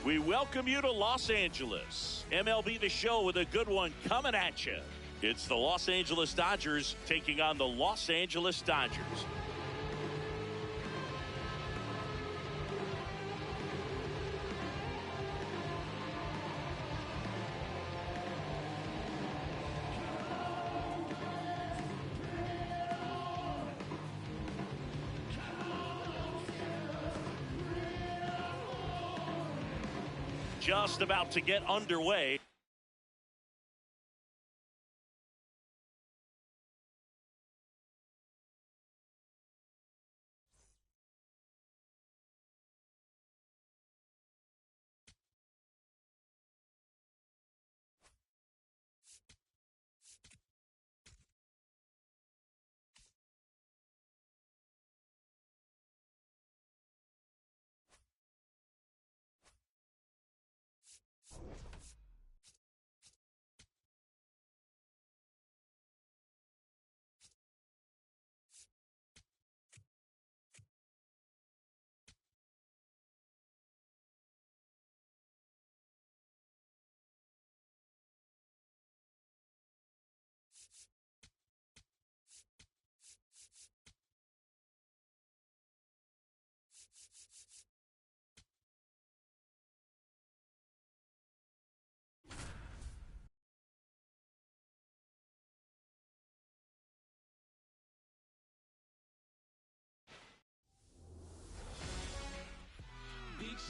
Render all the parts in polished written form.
We welcome you to Los Angeles. MLB The Show with a good one coming at you. It's the Los Angeles Dodgers taking on the Los Angeles Dodgers. Just about to get underway.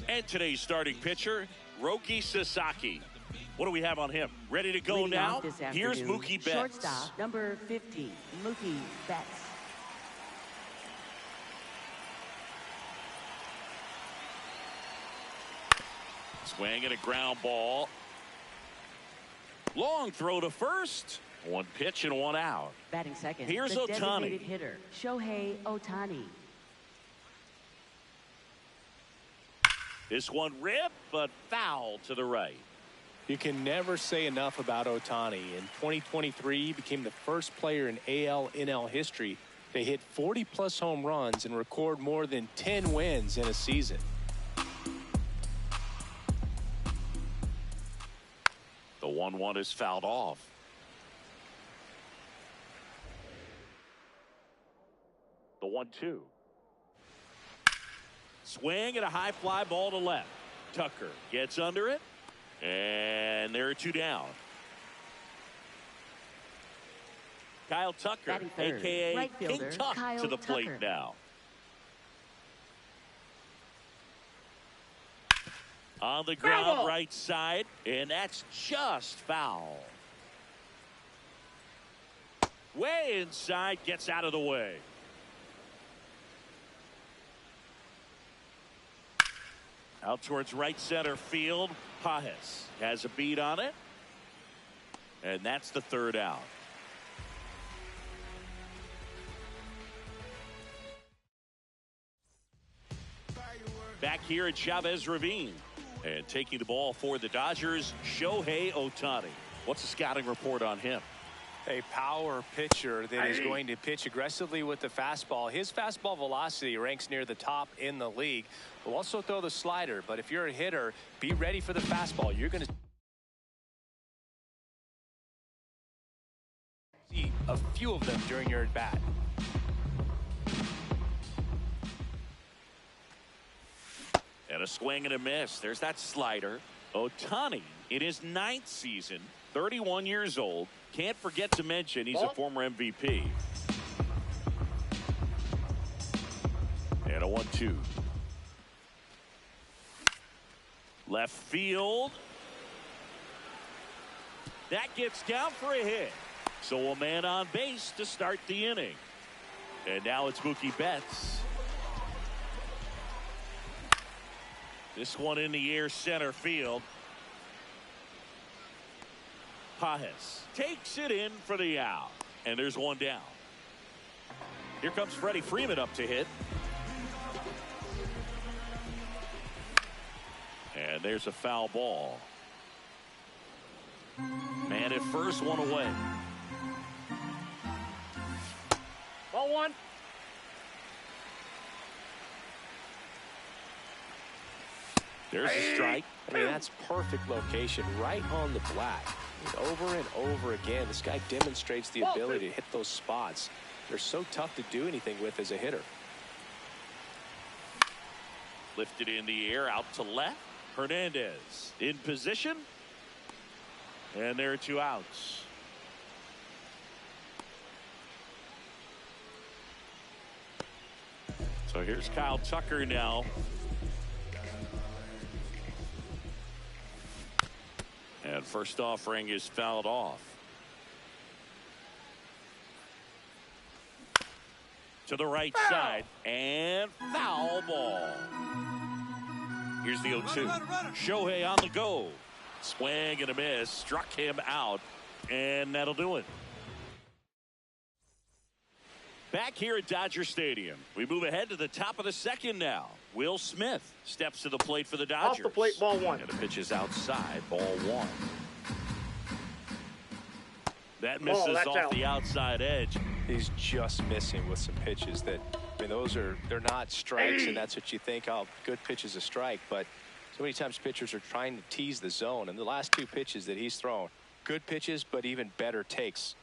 And today's starting pitcher, Roki Sasaki. What do we have on him? Ready to go now? Here's Mookie Betts. Shortstop, number 50, Mookie Betts. Swing and a ground ball. Long throw to first. One pitch and one out. Batting second. Here's the Ohtani. Designated hitter, Shohei Ohtani. This one ripped, but foul to the right. You can never say enough about Ohtani. In 2023, he became the first player in AL/NL history to hit 40-plus home runs and record more than 10 wins in a season. The 1-1 is fouled off. The 1-2. Swing and a high fly ball to left. Tucker gets under it. And there are two down. Kyle Tucker, a.k.a. Right King fielder, Tuck, Kyle to the plate Tucker. now. On the ground, right side, and that's just foul. Way inside, gets out of the way. Out towards right center field. Pajes has a beat on it. And that's the third out. Back here at Chavez Ravine. And taking the ball for the Dodgers, Shohei Ohtani. What's the scouting report on him? A power pitcher that is going to pitch aggressively with the fastball. His fastball velocity ranks near the top in the league. Will also throw the slider, but if you're a hitter, be ready for the fastball. You're going to see a few of them during your at-bat. And a swing and a miss. There's that slider. Ohtani in his 9th season, 31 years old. Can't forget to mention he's a former MVP. And a 1-2. Left field. That gets down for a hit. So a man on base to start the inning. And now it's Mookie Betts. This one in the air, center field. Pajes takes it in for the out. And there's one down. Here comes Freddie Freeman up to hit. And there's a foul ball. Man at first, one away. Ball one. There's a strike. I mean, that's perfect location, right on the black. I mean, over and over again, this guy demonstrates the ability to hit those spots. They're so tough to do anything with as a hitter. Lifted in the air, out to left. Hernandez in position. And there are 2 outs. So here's Kyle Tucker now. And first offering is fouled off. To the right side. And foul ball. Here's the 0-2. Shohei on the go. Swing and a miss. Struck him out. And that'll do it. Back here at Dodger Stadium, we move ahead to the top of the second now. Will Smith steps to the plate for the Dodgers. Off the plate, ball 1. And the pitch is outside, ball 1. That misses off out. the outside edge. He's just missing with some pitches that, I mean, they're not strikes, and that's what you think, oh, good pitch is a strike. But so many times pitchers are trying to tease the zone, and the last 2 pitches that he's thrown, good pitches, but even better takes.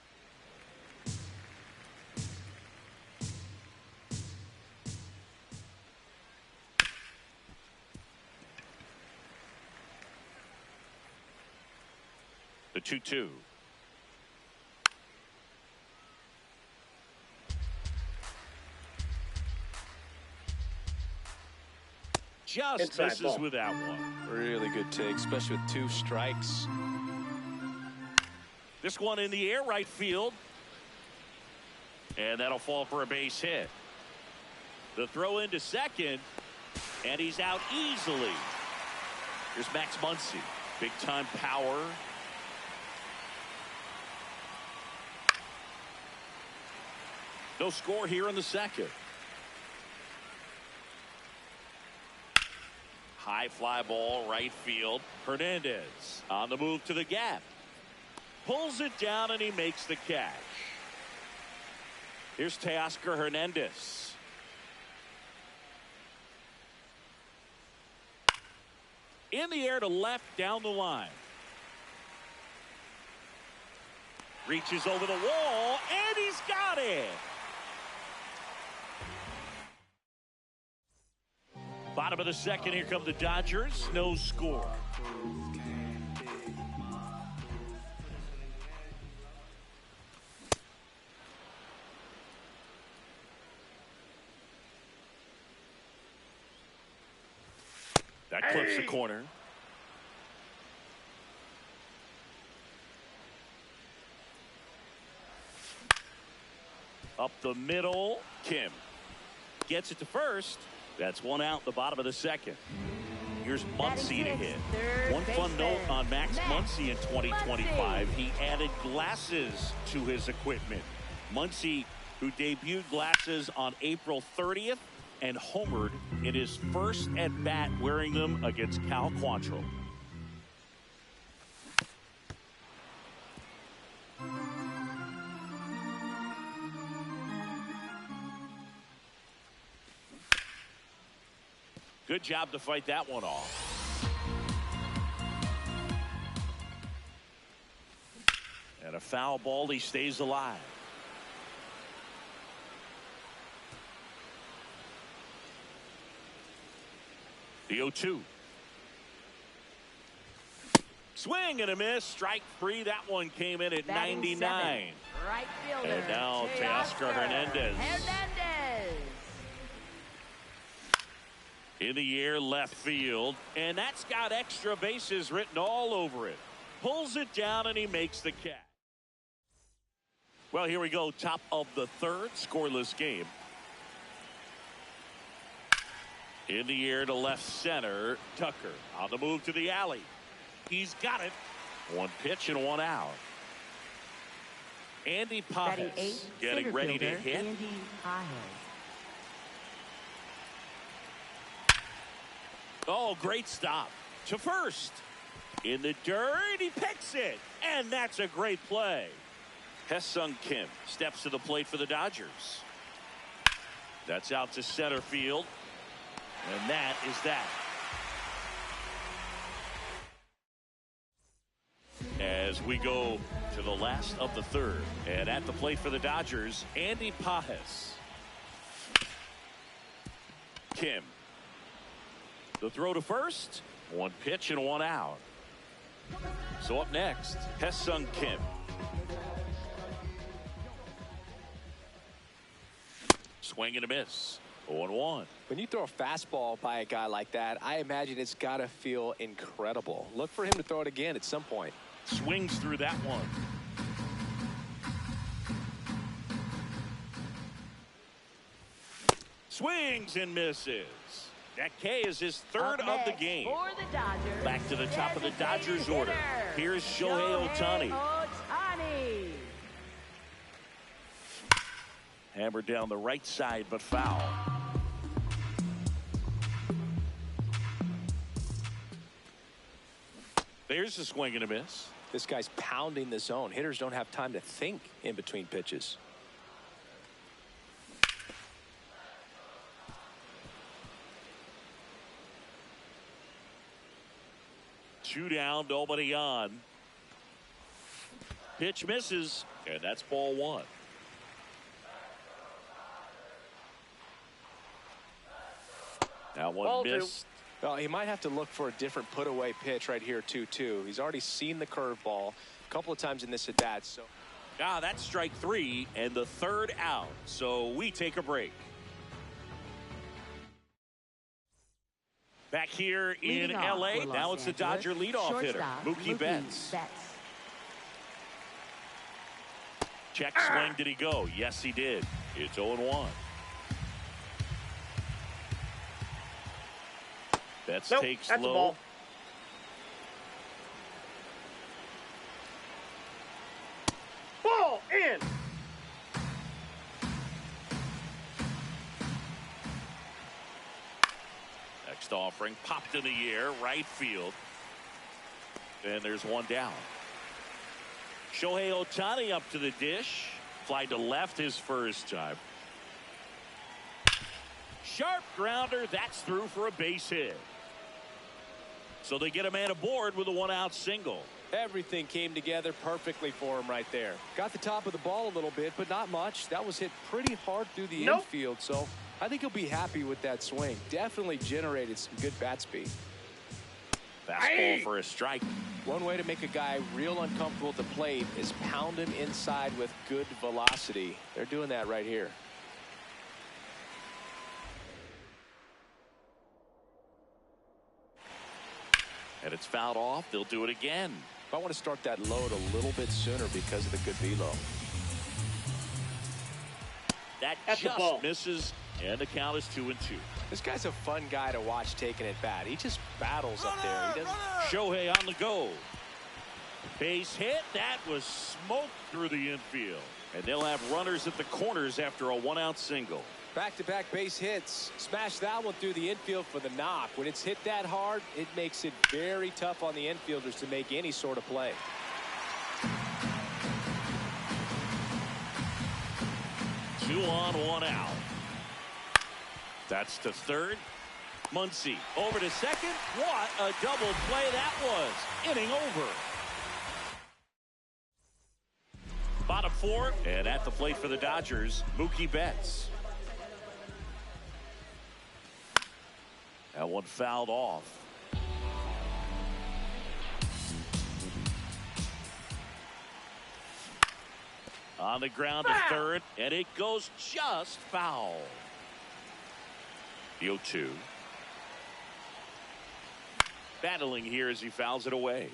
The 2-2. Just Inside misses ball. with that one. Really good take, especially with 2 strikes. This one in the air, right field. And that'll fall for a base hit. The throw into second. And he's out easily. Here's Max Muncy. Big time power. No score here in the second. High fly ball, right field. Hernandez on the move to the gap. Pulls it down and he makes the catch. Here's Teoscar Hernandez. In the air to left, down the line. Reaches over the wall, and he's got it. Bottom of the second, here come the Dodgers. No score. That clips the corner. Up the middle, Kim gets it to first. That's 1 out, the bottom of the second. Here's Muncy to hit. One fun note on Max Muncy in 2025. He added glasses to his equipment. Muncy, who debuted glasses on April 30th and homered in his first at-bat wearing them against Cal Quantrill. Good job to fight that one off. And a foul ball, he stays alive. The 0-2. Swing and a miss. Strike 3. That one came in at 99. Right fielder. And now Teoscar Hernandez. In the air, left field. And that's got extra bases written all over it. Pulls it down and he makes the catch. Well, here we go. Top of the third. Scoreless game. In the air to left center. Tucker on the move to the alley. He's got it. 1 pitch and 1 out. Andy Pajes getting ready to hit. Andy Pajes. Oh, great stop. To first. In the dirt, he picks it. And that's a great play. Hesung Kim steps to the plate for the Dodgers. That's out to center field. And that is that. as we go to the last of the third. And at the plate for the Dodgers, Andy Pajes. Kim. The throw to first. One pitch and one out. So up next, Hae-Sung Kim. Swing and a miss. 0-1. When you throw a fastball by a guy like that, I imagine it's got to feel incredible. Look for him to throw it again at some point. Swings through that one. Swings and misses. That K is his third of the game. For the Dodgers, back to the top of the Dodgers order. Here's Shohei Ohtani. Hammered down the right side, but foul. There's a swing and a miss. This guy's pounding the zone. Hitters don't have time to think in between pitches. Two down, nobody on. Pitch misses, and that's ball one. Now one missed. Well, he might have to look for a different put-away pitch right here, 2-2. He's already seen the curveball a couple of times in this at-bat. So, that's strike three and the third out. So we take a break. Back here in L.A., now it's the Dodger leadoff hitter, Mookie Betts. Check swing, did he go? Yes, he did. It's 0-1. Betts takes that's low. A ball. Ball in. Next offering popped in the air, right field. And there's one down. Shohei Ohtani up to the dish. Fly to left his first time. Sharp grounder. That's through for a base hit. So they get a man aboard with a one-out single. Everything came together perfectly for him right there. Got the top of the ball a little bit, but not much. That was hit pretty hard through the infield, so I think he'll be happy with that swing. Definitely generated some good bat speed. Fastball for a strike. One way to make a guy real uncomfortable at the plate is pound him inside with good velocity. They're doing that right here. And it's fouled off. They'll do it again. I want to start that load a little bit sooner because of the good velo. That just misses, and the count is 2-2. This guy's a fun guy to watch taking at bat. He just battles up there. He doesn't. Shohei on the go. Base hit. That was smoked through the infield. And they'll have runners at the corners after a one-out single. Back-to-back base hits. Smash that one through the infield for the knock. When it's hit that hard, it makes it very tough on the infielders to make any sort of play. Two on, one out. That's to third. Muncy over to second. What a double play that was. Inning over. Bottom four, and at the plate for the Dodgers, Mookie Betts. That one fouled off. On the ground to third, and it goes just foul. The 0-2. Battling here as he fouls it away.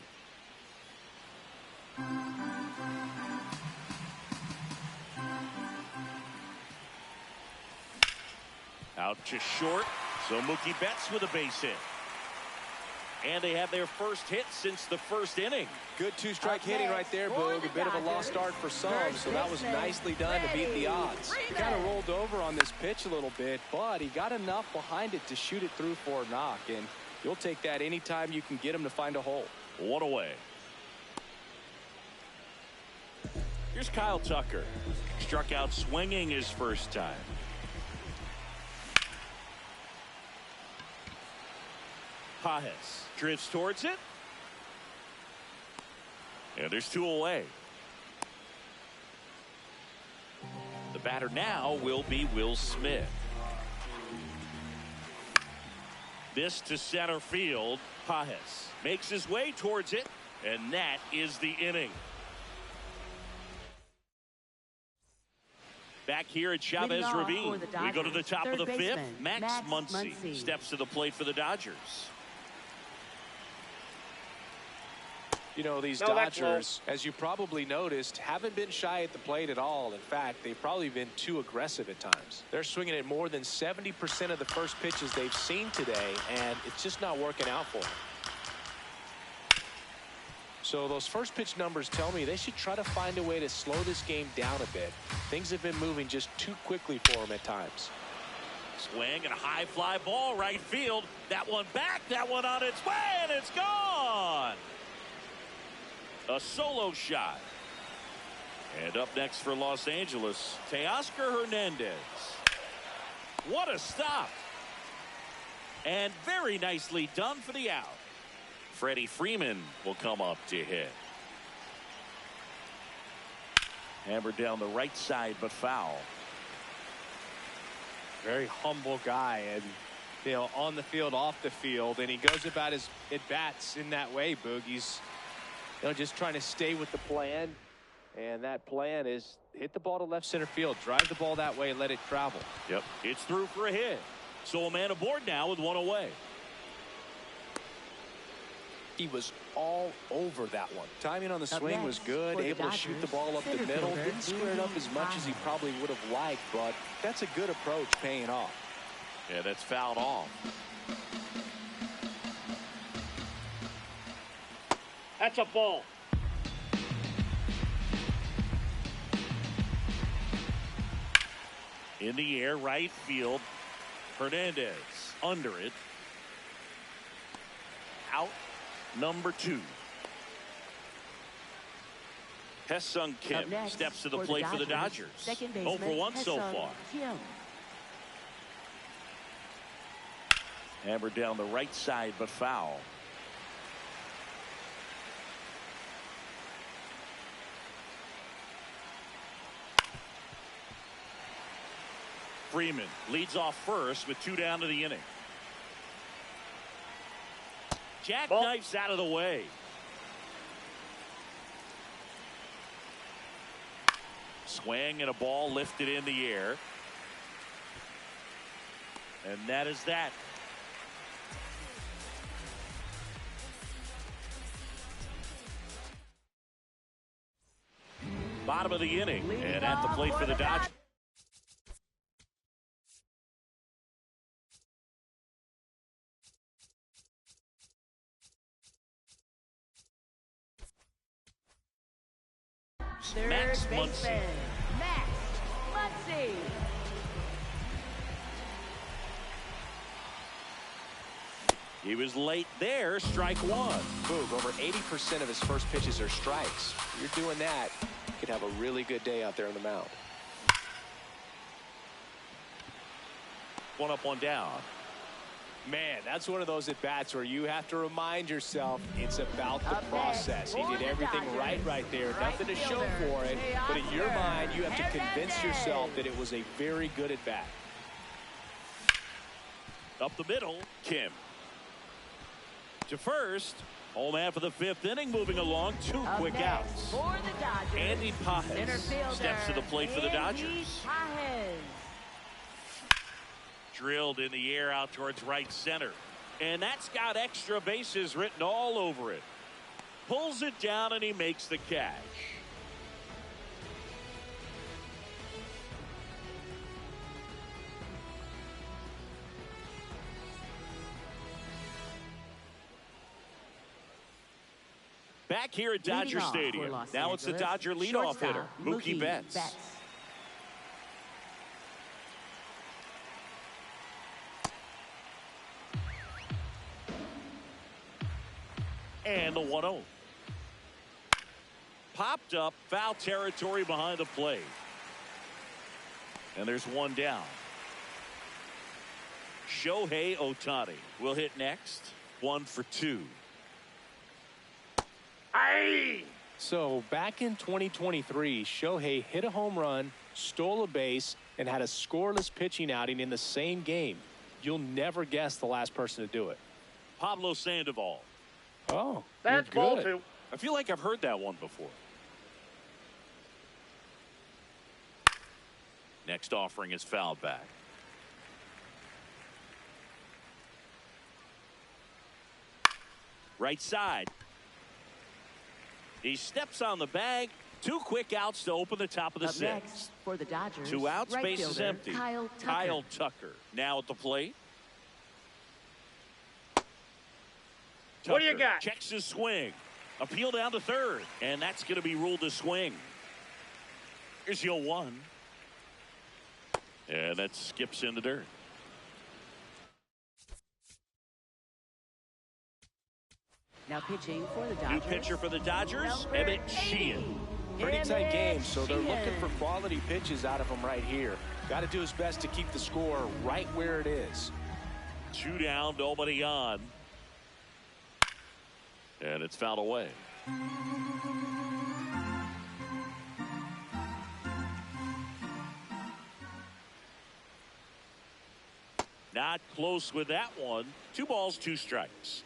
Out to short. So Mookie Betts with a base hit. And they have their first hit since the first inning. Good two-strike hitting right there, Boog. A bit of a lost start for some, so that was nicely done to beat the odds. He kind of rolled over on this pitch a little bit, but he got enough behind it to shoot it through for a knock, and you'll take that anytime you can get him to find a hole. One away. Here's Kyle Tucker. Struck out swinging his first time. Pajes drifts towards it. And there's 2 away. The batter now will be Will Smith. This to center field. Pajes makes his way towards it, and that is the inning. Back here at Chavez Ravine, we go to the top of the 5th. Max Muncy steps to the plate for the Dodgers. You know, these Dodgers, as you probably noticed, haven't been shy at the plate at all. In fact, they've probably been too aggressive at times. They're swinging at more than 70% of the first pitches they've seen today, and it's just not working out for them. So those first pitch numbers tell me they should try to find a way to slow this game down a bit. Things have been moving just too quickly for them at times. Swing and a high fly ball right field. That one back, that one on its way, and it's gone. A solo shot. And up next for Los Angeles, Teoscar Hernandez. What a stop. And very nicely done for the out. Freddie Freeman will come up to hit. Hammered down the right side, but foul. Very humble guy, and you know, on the field, off the field, and he goes about his at-bats in that way, Boog. He's, you know, just trying to stay with the plan, and that plan is hit the ball to left center field, drive the ball that way, and let it travel. Yep, it's through for a hit. So a man aboard now with 1 away. He was all over that one. Timing on the swing was good, able to shoot the ball up the middle. Didn't square it up as much as he probably would have liked, but that's a good approach paying off. Yeah, that's fouled off. That's a ball. In the air, right field. Hernandez under it. Out. Number 2. Hesung Kim steps to the plate for the Dodgers. 0 for 1 so far. Hammered down the right side, but foul. Freeman leads off first with 2 down to the inning. Jackknifes out of the way. Swing and a ball lifted in the air. And that is that. Bottom of the inning, and at the plate for the Dodgers. Max Muncy. Max Muncy. He was late there. Strike 1. Boog, over 80% of his first pitches are strikes. If you're doing that, you could have a really good day out there on the mound. 1 up, 1 down. Man, that's one of those at-bats where you have to remind yourself it's about the process. He did everything right there. Nothing to show for it. But in your mind, you have to convince yourself that it was a very good at-bat. Up the middle, Kim. To first. Home half of the 5th inning, moving along. 2 quick outs. Andy Pajes steps to the plate for the Dodgers. Drilled in the air out towards right center. And that's got extra bases written all over it. Pulls it down and he makes the catch. Back here at Dodger Stadium. Now it's the Dodger leadoff hitter, Mookie Betts. And the 1-0. Popped up, foul territory behind the plate. And there's 1 down. Shohei Ohtani will hit next. 1 for 2. Aye. So back in 2023, Shohei hit a home run, stole a base, and had a scoreless pitching outing in the same game. You'll never guess the last person to do it. Pablo Sandoval. Oh, That's you're ball good. 2. I feel like I've heard that one before. Next offering is fouled back. Right side. He steps on the bag. 2 quick outs to open the top of the Up 6th. next for the Dodgers. 2 outs, right base is fielder, empty. Kyle Tucker now at the plate. What do you Tucker got? checks his swing. Appeal down to third. And that's going to be ruled a swing. Here's your 1. And that skips in the dirt. Now pitching for the Dodgers. New pitcher for the Dodgers, Number Emmett 80. Sheehan. Pretty tight game, so they're looking Sheehan. for quality pitches out of him right here. Got to do his best to keep the score right where it is. 2 down, nobody on. And it's fouled away. Not close with that one. 2 balls, 2 strikes.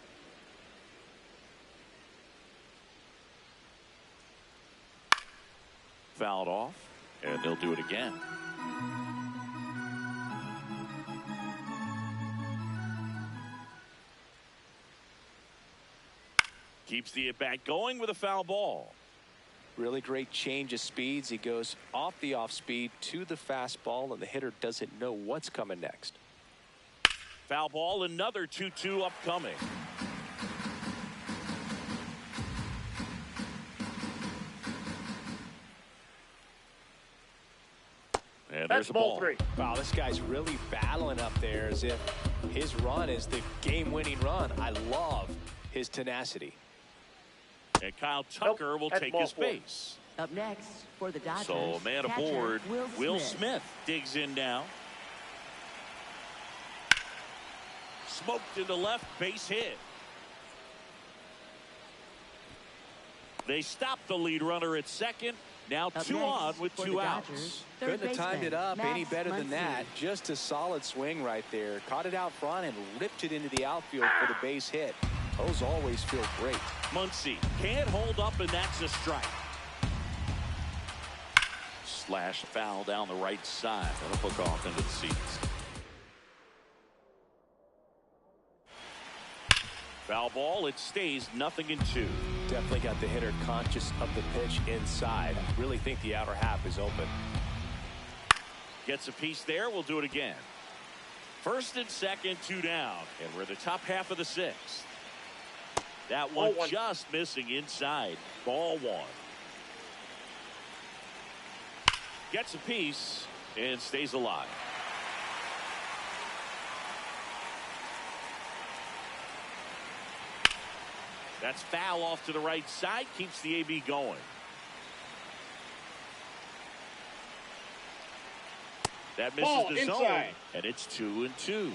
Fouled off, and they'll do it again. Keeps the at-bat going with a foul ball. Really great change of speeds. He goes off the off speed to the fastball, and the hitter doesn't know what's coming next. Foul ball, another 2-2 upcoming. And there's That's a ball ball. 3. Wow, this guy's really battling up there as if his run is the game-winning run. I love his tenacity. And Kyle Tucker will that's take ball his 4. base. Up next for the Dodgers. So a man catcher, aboard. Will Smith. Smith digs in now. Smoked into left, base hit. They stop the lead runner at second. Now Up 2 next on with for 2 the outs. Dodgers, Couldn't third have timed baseman, it up any Max better than Muncy. that. Just a solid swing right there. Caught it out front and ripped it into the outfield for the base hit. Those always feel great. Muncy can't hold up, and that's a strike. Slash foul down the right side. That'll hook off into the seats. Foul ball. It stays 0-2. Definitely got the hitter conscious of the pitch inside. Really think the outer half is open. Gets a piece there. We'll do it again. First and second, 2 down. And we're in the top half of the 6th. That one Ball 1. just missing inside. Ball 1. Gets a piece and stays alive. That's foul off to the right side. Keeps the AB going. That misses Ball the zone. inside. And it's 2-2.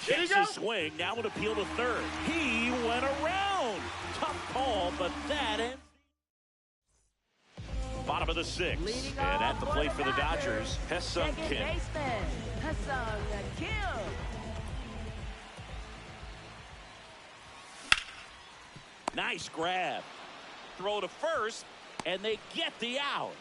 There you Checks go. his swing. Now an appeal to third. He went around. Tough call, but that ends. Bottom of the 6th. Leading And at off the for plate the for the Dodgers, Hesung Second Kim. baseman, Hesung Kim. Nice grab. Throw to first, and they get the out.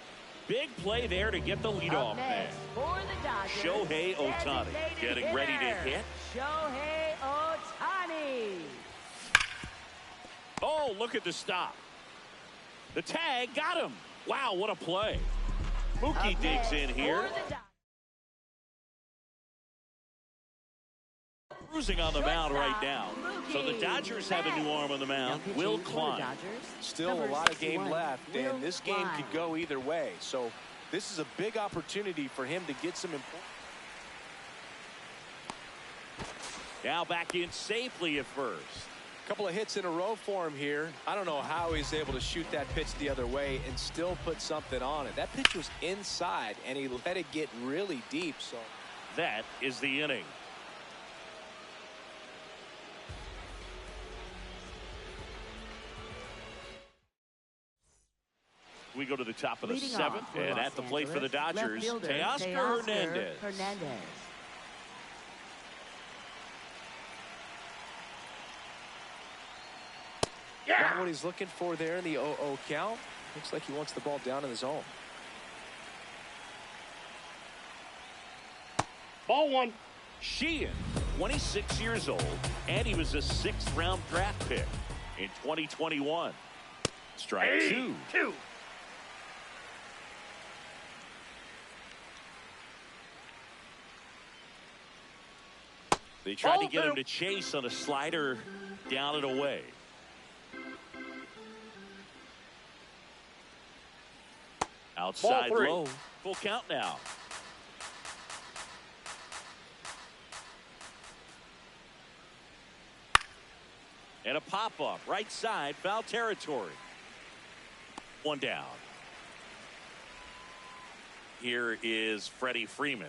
Big play there to get the leadoff Up man. next for the Dodgers, Shohei Ohtani designated getting ready to hitter, hit. Shohei Ohtani. Oh, look at the stop. The tag got him. Wow, what a play. Mookie Up digs next in for here. the Cruising on the mound right now. So the Mookie Dodgers have a new arm on the Now mound. pitching Will for the Klein. Dodgers, Still number a lot of game 61, left, Will and this game Klein. could go either way. So this is a big opportunity for him to get some important. Now back in safely at first. Couple of hits in a row for him here. I don't know how he's able to shoot that pitch the other way and still put something on it. That pitch was inside, and he let it get really deep. So That is the inning. we go to the top of the Leading seventh. off for And Los at the plate for the Angeles, left Dodgers, fielder, Teoscar Hernandez. Not what he's looking for there in the 0-0 count. Looks like he wants the ball down in the zone. Ball one. Sheehan, 26 years old, and he was a 6th-round draft pick in 2021. Strike Hey, two. They tried Ball to get him two. to chase on a slider down and away. Outside Ball three. low. Full count now. And a pop-up. Right side. Foul territory. One down. Here is Freddie Freeman.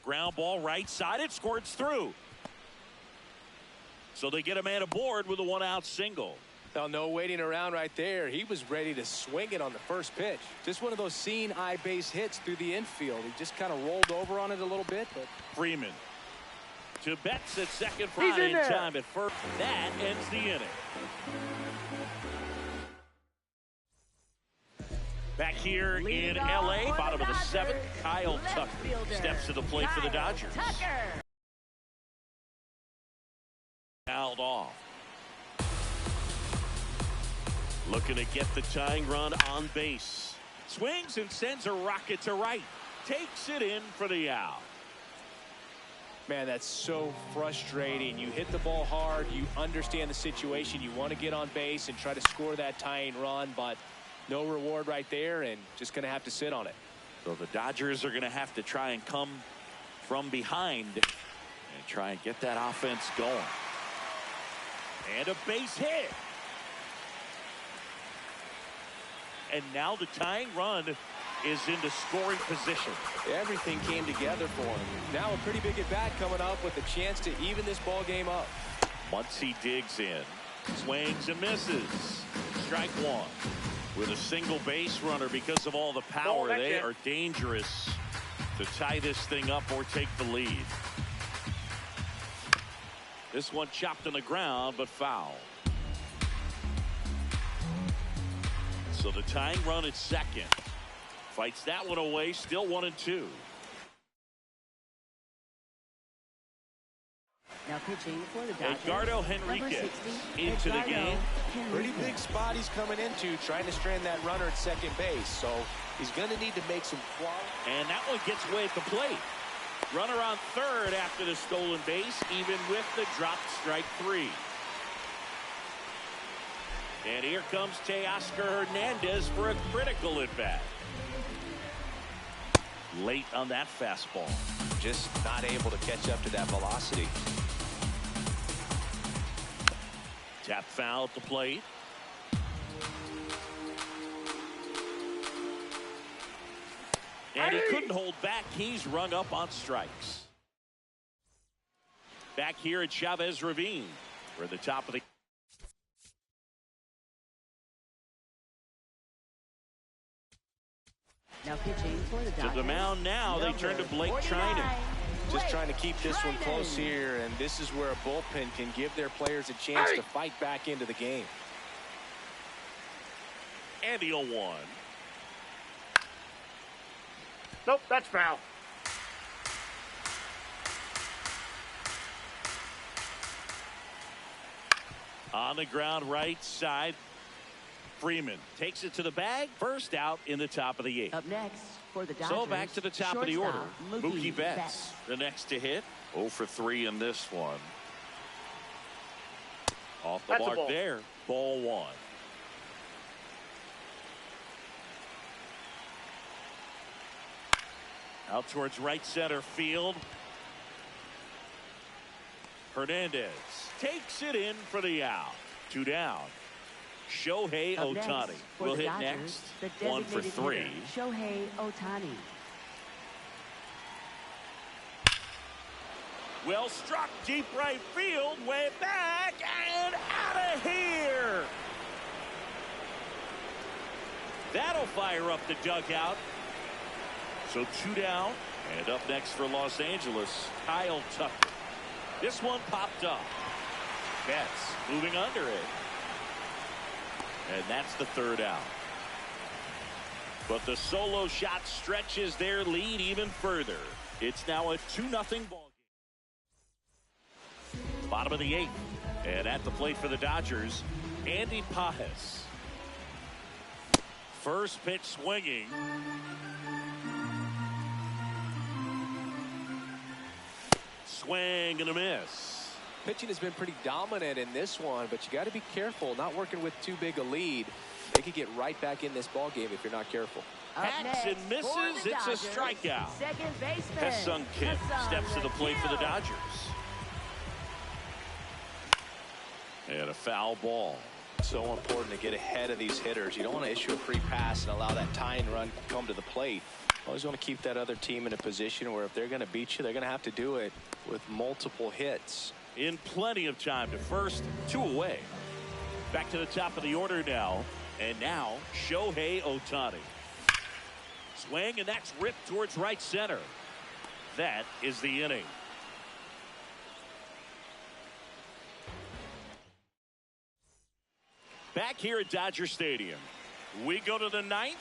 Ground ball right side. It squirts through. So they get a man aboard with a 1-out single. Now, no waiting around right there. He was ready to swing it on the first pitch. Just one of those seeing eye base hits through the infield. He just kind of rolled over on it a little bit. But Freeman to Betts at second, He's Fry in in there. time at first. That ends the inning. Back here in Leading L.A., off for bottom the of the Dodgers, seventh, Kyle left Tucker fielder, steps to the plate for the Kyle Dodgers. Tucker. Fouled off. Looking to get the tying run on base. Swings and sends a rocket to right. Takes it in for the out. man, that's so frustrating. You hit the ball hard. You understand the situation. You want to get on base and try to score that tying run, but no reward right there, and just going to have to sit on it. So the Dodgers are going to have to try and come from behind and try and get that offense going. And a base hit. And now the tying run is into scoring position. Everything came together for him. Now a pretty big at-bat coming up with a chance to even this ball game up. Muncy digs in. Swings and misses. Strike one. With a single base runner, because of all the power, they are dangerous to tie this thing up or take the lead. This one chopped on the ground, but foul. So the tying run at second. Fights that one away, still 1-2. Now pitching for the Dodgers, Edgardo Henriquez into the game. Pretty big spot he's coming into, trying to strand that runner at second base. So he's going to need to make some quality. And that one gets away at the plate. Runner on third after the stolen base, even with the dropped strike three. And here comes Teoscar Hernandez for a critical at bat. Late on that fastball. Just not able to catch up to that velocity. Tap foul at the plate. And he couldn't hold back. He's rung up on strikes. Back here at Chavez Ravine. We're at the top of the... Now pitching for the Dodgers. To the mound now, they turn to Blake Trinan. Just trying to keep this one close here, and this is where a bullpen can give their players a chance to fight back into the game. And the 0-1. Nope, that's foul. On the ground right side, Freeman takes it to the bag. First out in the top of the eighth. Up next for the Dodgers. So back to the top of the order. Shortstop, Mookie Betts, the next to hit. 0 for 3 in this one. Off the That's a mark ball. there. Ball one. Out towards right center field. Hernandez takes it in for the out. 2 down. Shohei Up next Ohtani for will the hit Dodgers, next. the 1 for designated 3. hitter, Shohei Ohtani. Well struck, deep right field, way back, and out of here. That'll fire up the dugout. So 2 down, and up next for Los Angeles, Kyle Tucker. This one popped up. Betts moving under it. And that's the 3rd out. But the solo shot stretches their lead even further. It's now a 2-0 ball game. Bottom of the 8th. And at the plate for the Dodgers, Andy Pajes. First pitch swinging. Swing and a miss. Pitching has been pretty dominant in this one, but you got to be careful not working with too big a lead. They could get right back in this ball game if you're not careful. Hacks and misses. It's a strikeout. Second baseman. Ha-Seong Kim steps to the plate for the Dodgers. And a foul ball. So important to get ahead of these hitters. You don't want to issue a free pass and allow that tying run to come to the plate. Always want to keep that other team in a position where if they're going to beat you, they're going to have to do it with multiple hits. In plenty of time to first, 2 away. Back to the top of the order now. And now, Shohei Ohtani. Swing, and that's ripped towards right center. That is the inning. Back here at Dodger Stadium, we go to the 9th.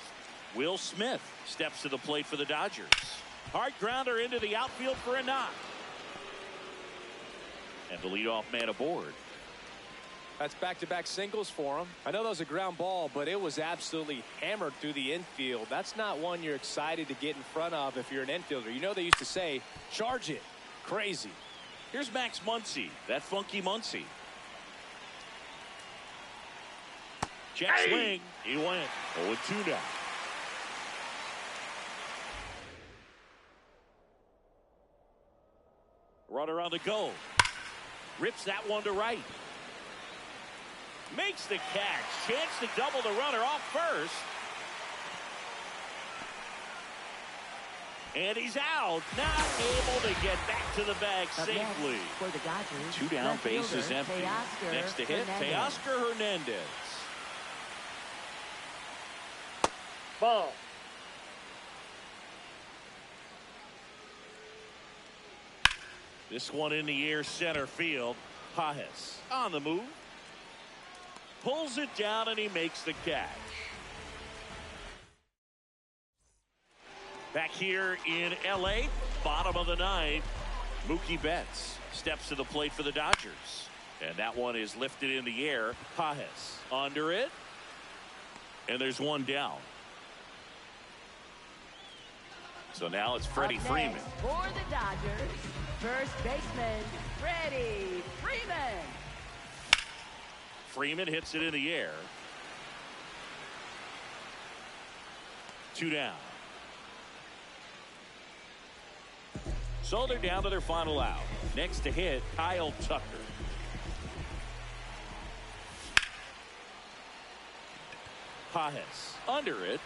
Will Smith steps to the plate for the Dodgers. Hard grounder into the outfield for a knock. And the leadoff man aboard. That's back-to-back singles for him. I know that was a ground ball, but it was absolutely hammered through the infield. That's not one you're excited to get in front of if you're an infielder. You know they used to say, charge it. Crazy. Here's Max Muncy, that funky Muncy. Check swing. He went 0-2 now. Runner on the go. Rips that one to right. Makes the catch. Chance to double the runner off first. And he's out. Not able to get back to the bag safely. For the Dodgers, 2 down, bases empty. Teoscar Next to hit, Hernandez. Teoscar Hernandez. Ball. This one in the air, center field. Pajes on the move. Pulls it down, and he makes the catch. Back here in L.A., bottom of the 9th, Mookie Betts steps to the plate for the Dodgers. And that one is lifted in the air. Pajes under it. And there's one down. So now it's Freddie Freeman. For the Dodgers, first baseman, Freddie Freeman. Freeman hits it in the air. 2 down. So they're down to their final out. Next to hit, Kyle Tucker. Pajes under it.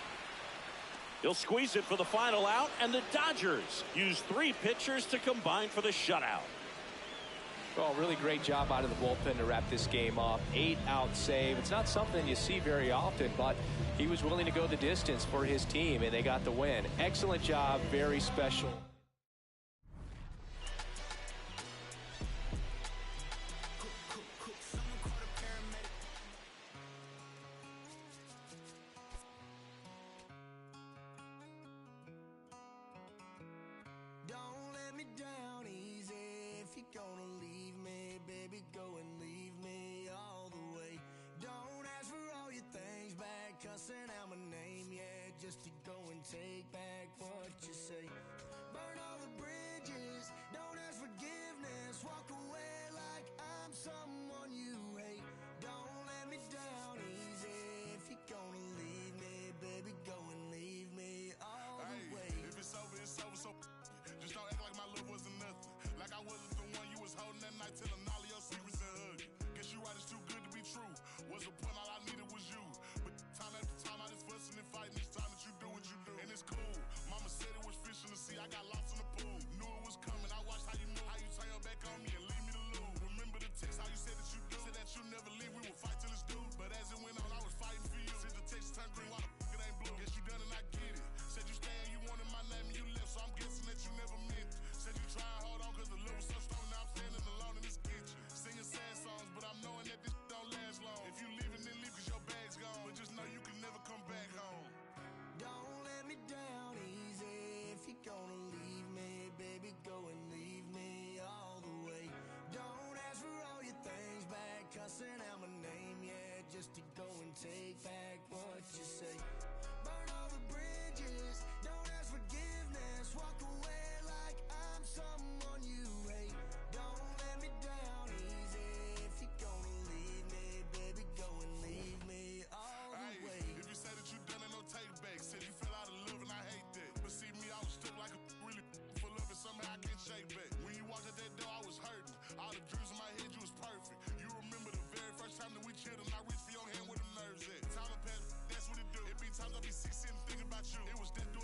He'll squeeze it for the final out, and the Dodgers use 3 pitchers to combine for the shutout. Well, really great job out of the bullpen to wrap this game up. 8-out save. It's not something you see very often, but he was willing to go the distance for his team, and they got the win. Excellent job. Very special. Out my name, yeah, just to go and take back what you say. But just don't ask forgiveness. Walk away like I'm someone you hate. Don't let me down easy. If you're gonna leave me, baby, go and leave me all the way. If you say that you done it, no take back. Said you fell out of love and I hate that. But see me, I was stuck like a really full of it. Somehow I can't shake back. When you walked out that door, I was hurting. All the dreams in my head, you was perfect. You remember the very first time that we chilled and I reached for your hand where the nerves at. Tyler Pat, that's what it do. It be times I be sick sitting thinking about you. It was that do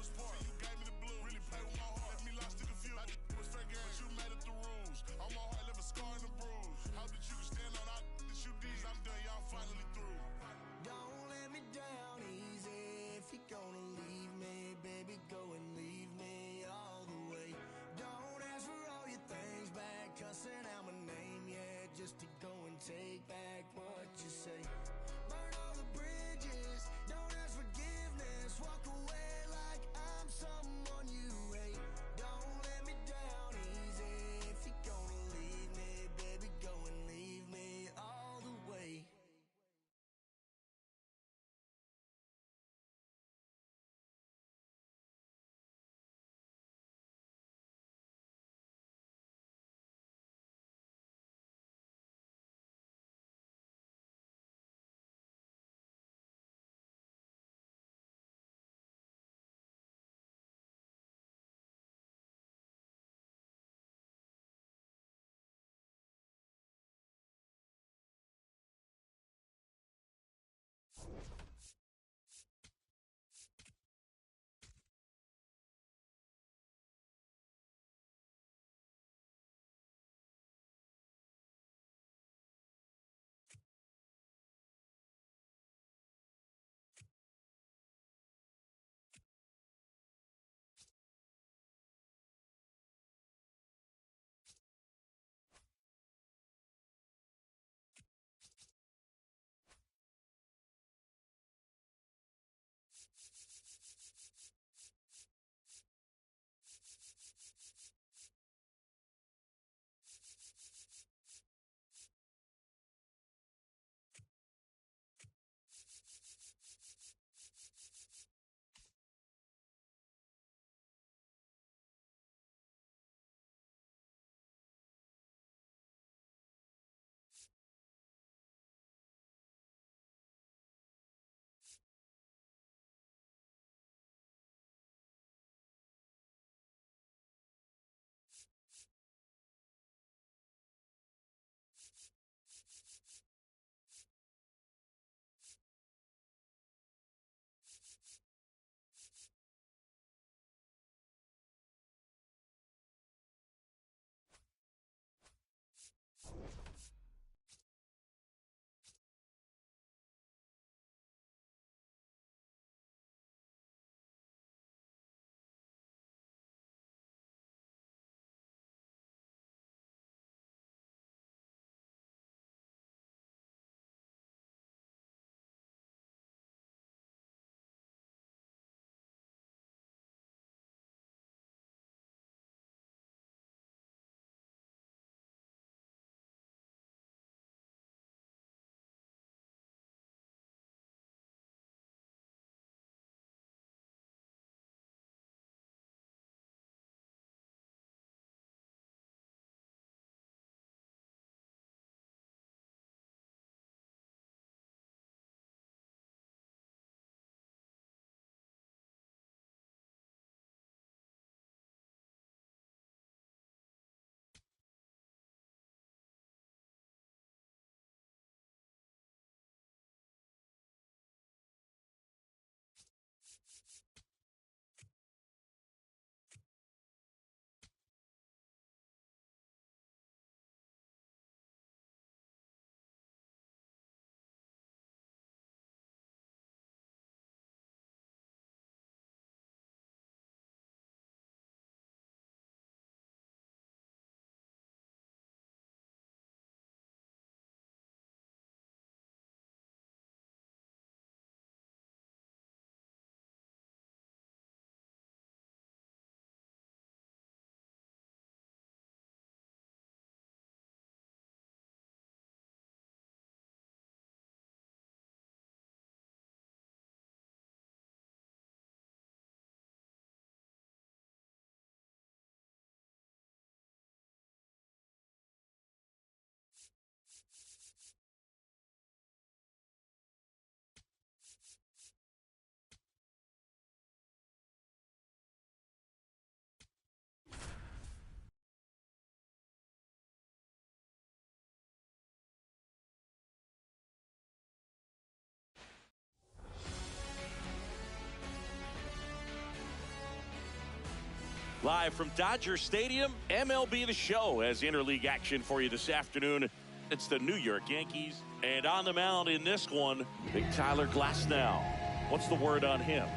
Live from Dodger Stadium, MLB The Show has interleague action for you this afternoon. It's the New York Yankees. And on the mound in this one, big Tyler Glasnow. What's the word on him?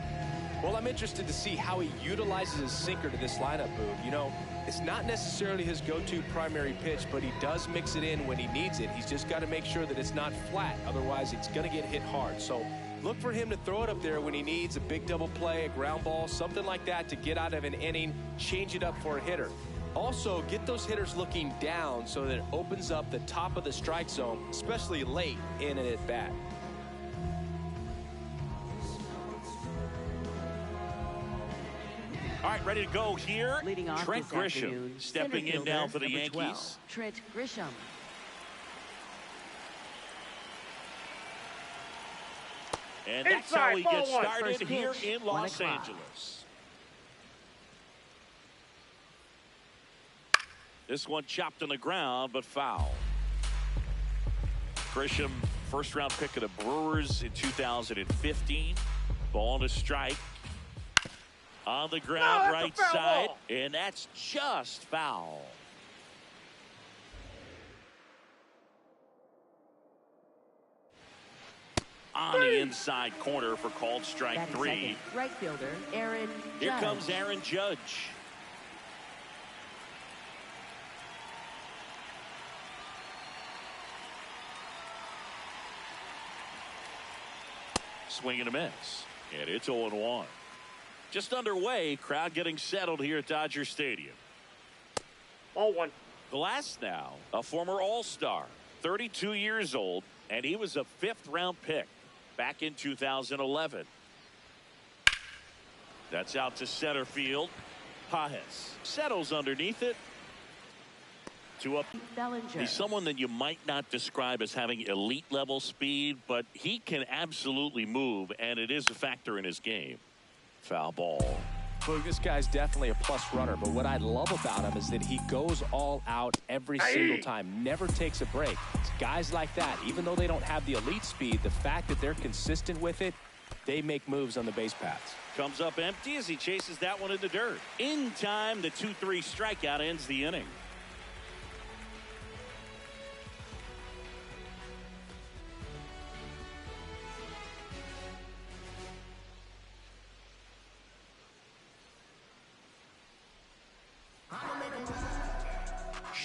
Well, I'm interested to see how he utilizes his sinker to this lineup, Boog. You know, it's not necessarily his go-to primary pitch, but he does mix it in when he needs it. He's just got to make sure that it's not flat. Otherwise, it's going to get hit hard. So look for him to throw it up there when he needs a big double play, a ground ball, something like that to get out of an inning, change it up for a hitter. Also, get those hitters looking down so that it opens up the top of the strike zone, especially late in an at-bat. All right, ready to go here. Leading off Trent this Grisham afternoon, stepping center in now fielder, for the number Yankees. 12, Trent Grisham. And that's how Inside, he ball gets one. started First here pitch, in 1 Los o'clock. Angeles. This one chopped on the ground, but foul. Grisham, first-round pick of the Brewers in 2015. Ball to strike. On the ground, No, that's a right foul side. ball. And that's just foul. On the inside corner for called strike Batting 3. second, right fielder, Aaron Here Judge. comes Aaron Judge. Swing and a miss. And it's 0-1. Just underway, crowd getting settled here at Dodger Stadium. Ball one. Glasnow, a former All-Star, 32 years old, and he was a 5th-round pick back in 2011. That's out to center field. Pajes settles underneath it. 2 up. Bellinger. He's someone that you might not describe as having elite level speed, but he can absolutely move, and it is a factor in his game. Foul ball. Boog, this guy's definitely a plus runner, but what I love about him is that he goes all out every single time, never takes a break. It's guys like that, even though they don't have the elite speed, the fact that they're consistent with it, they make moves on the base paths. Comes up empty as he chases that one in the dirt. In time, the 2-3 strikeout ends the inning.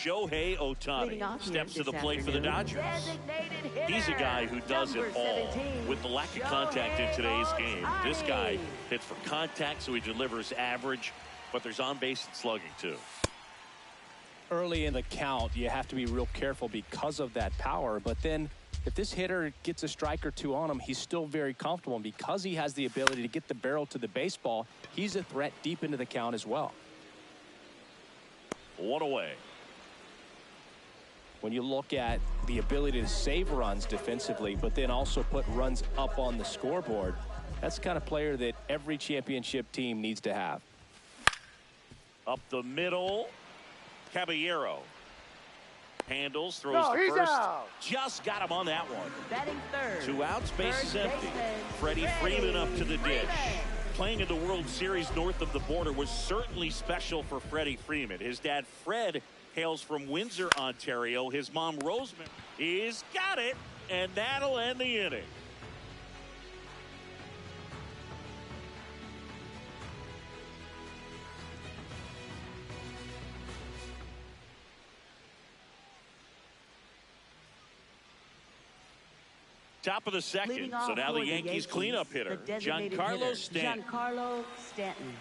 Shohei Leading off Ohtani here steps to the this plate for the afternoon, Dodgers. designated hitter, He's a guy who does it number all 17, with the lack of contact in today's game. This guy Ohtani. hits for contact, so he delivers average, but there's on-base and slugging too. Early in the count, you have to be real careful because of that power, but then if this hitter gets a strike or two on him, he's still very comfortable, and because he has the ability to get the barrel to the baseball, he's a threat deep into the count as well. 1 away. When you look at the ability to save runs defensively, but then also put runs up on the scoreboard, that's the kind of player that every championship team needs to have. Up the middle. Caballero handles, throws No, to he's first. out. Just got him on that one. Batting third. 2 outs, base is Third empty. baseman, Freddie Freeman up to the dish. Freeman. Playing in the World Series north of the border was certainly special for Freddie Freeman. His dad, Fred, hails from Windsor, Ontario. His mom, Rosemary, he's got it, and that'll end the inning. Top of the second, Leading so off now for the Yankees cleanup hitter, the designated Giancarlo hitter, Stanton. Giancarlo Stanton.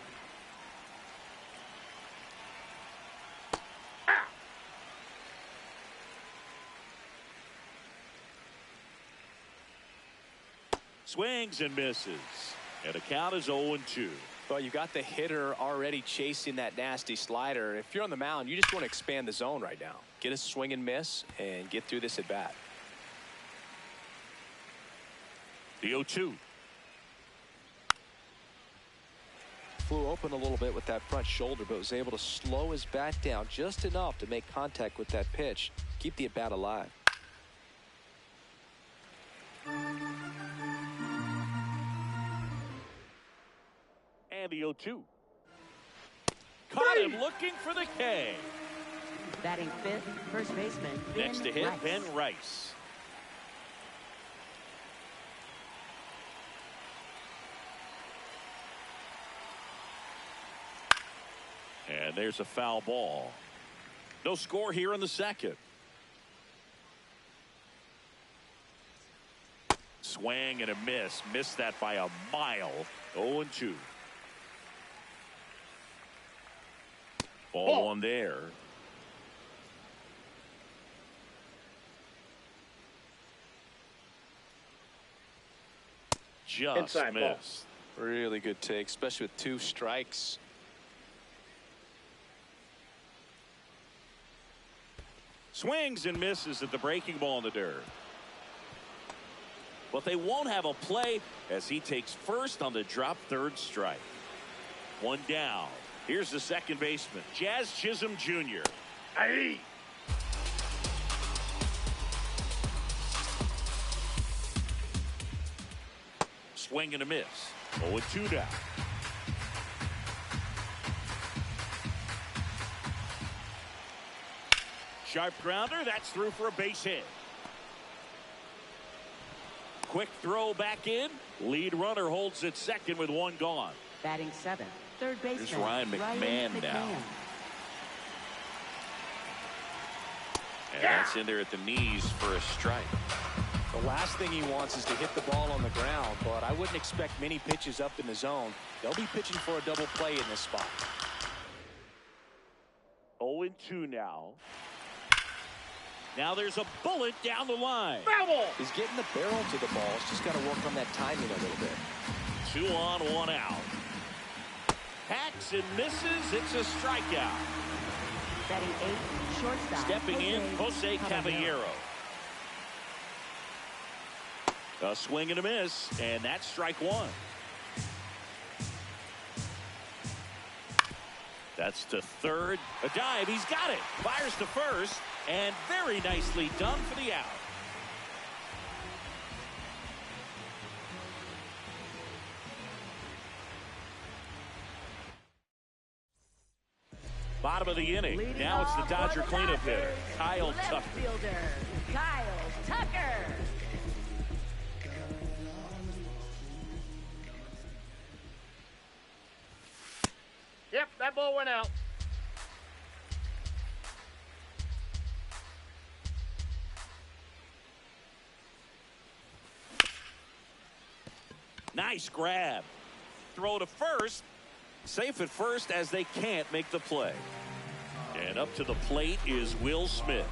Swings and misses, and the count is 0-2. Well, you got the hitter already chasing that nasty slider. If you're on the mound, you just want to expand the zone right now. Get a swing and miss and get through this at bat. The 0-2. Flew open a little bit with that front shoulder, but was able to slow his bat down just enough to make contact with that pitch, keep the at bat alive. And the 0-2. Caught him looking for the K. Batting fifth, first baseman, Ben Next to hit, Rice. Ben Rice. And there's a foul ball. No score here in the second. Swing and a miss. Missed that by a mile. 0-2. Ball one there. Just Inside ball. missed. Really good take, especially with 2 strikes. Swings and misses at the breaking ball in the dirt. But they won't have a play as he takes first on the drop third strike. One down. Here's the second baseman, Jazz Chisholm Jr. Hey. Swing and a miss. 0-2 down. Sharp grounder. That's through for a base hit. Quick throw back in. Lead runner holds at second with one gone. Batting seventh, third baseman, Here's Ryan McMahon now. And that's in there at the knees for a strike. The last thing he wants is to hit the ball on the ground, but I wouldn't expect many pitches up in the zone. They'll be pitching for a double play in this spot. 0-2 now. Now there's a bullet down the line. Foul. He's getting the barrel to the ball. He's just got to work on that timing a little bit. 2 on, 1 out. Hacks and misses. It's a strikeout. Batting eighth, shortstop. Stepping in, Jose Caballero. A swing and a miss, and that's strike one. That's to third. A dive. He's got it. Fires to first, and very nicely done for the out. Bottom of the inning. Leading Now it's the off Dodger for the cleanup hitter, Dodgers, Kyle left Tucker. fielder, Kyle Tucker. Yep, that ball went out. Nice grab. Throw to first. Safe at first as they can't make the play. And up to the plate is Will Smith.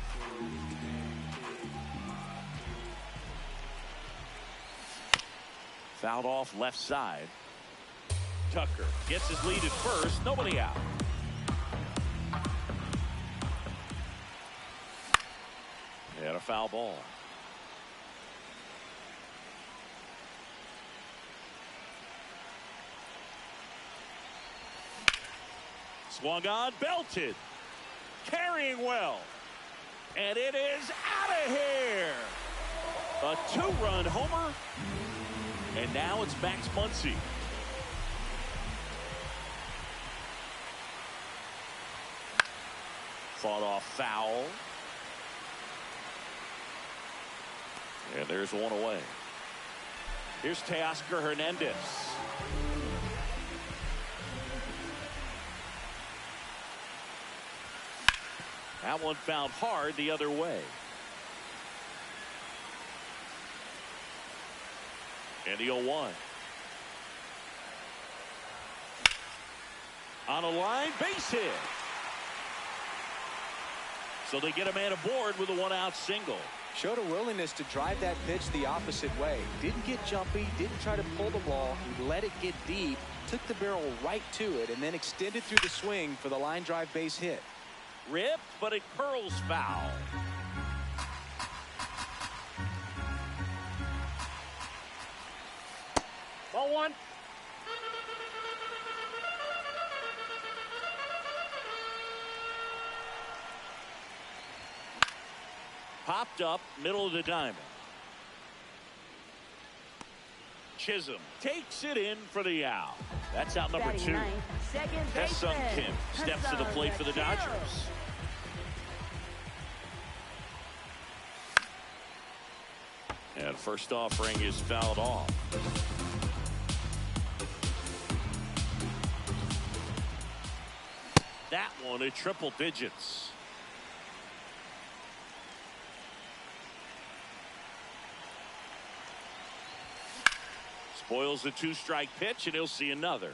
Fouled off left side. Tucker gets his lead at first. Nobody out. And a foul ball. Swung on, belted. Carrying well. And it is out of here. A 2-run homer. And now it's Max Muncy. Fought off foul. And there's one away. Here's Teoscar Hernandez. That one found hard the other way. And the 0-1. On a line, base hit. So they get a man aboard with a 1-out single. Showed a willingness to drive that pitch the opposite way. Didn't get jumpy, didn't try to pull the ball. He let it get deep, took the barrel right to it, and then extended through the swing for the line drive base hit. Ripped, but it curls foul. Ball one. Popped up, middle of the diamond. Chisholm takes it in for the out. That's out number Batting 2. ninth, second Sung baseman. Kim steps to the plate for the Dodgers. And first offering is fouled off. That one at triple digits. Spoils the 2-strike pitch, and he'll see another.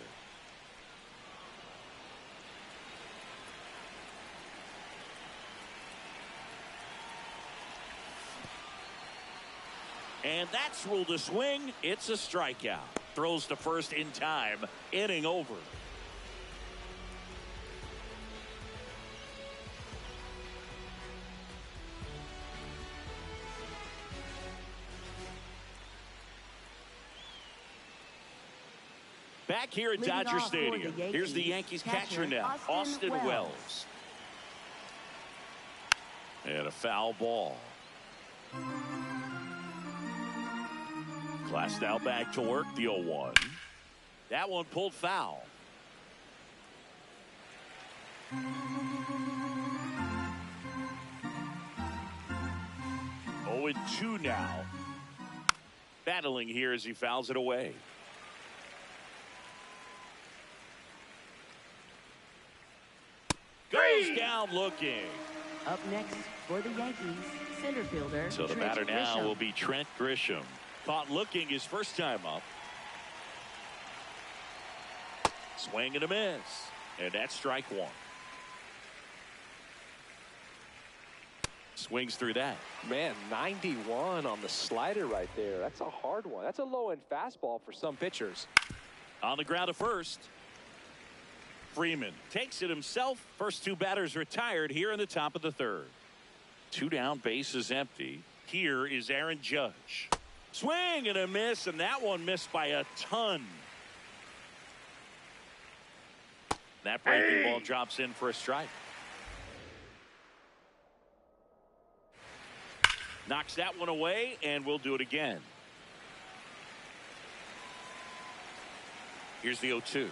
And that's ruled a swing. It's a strikeout. Throws to first in time. Inning over. Back here at Leading Dodger off for the Stadium. Here's the Yankees catcher now, Austin Wells. And a foul ball. Class now back to work, the 0-1. That one pulled foul. 0-2 now. Battling here as he fouls it away. Goes down looking. Up next for the Yankees, center fielder. So the batter now will be Trent Grisham. Caught looking his first time up. Swing and a miss. And that's strike one. Swings through that. Man, 91 on the slider right there. That's a hard one. That's a low-end fastball for some pitchers. On the ground to first. Freeman takes it himself. First two batters retired here in the top of the third. 2 down, base is empty. Here is Aaron Judge. Swing and a miss, and that one missed by a ton. That breaking ball drops in for a strike. Knocks that one away, and we'll do it again. Here's the 0-2.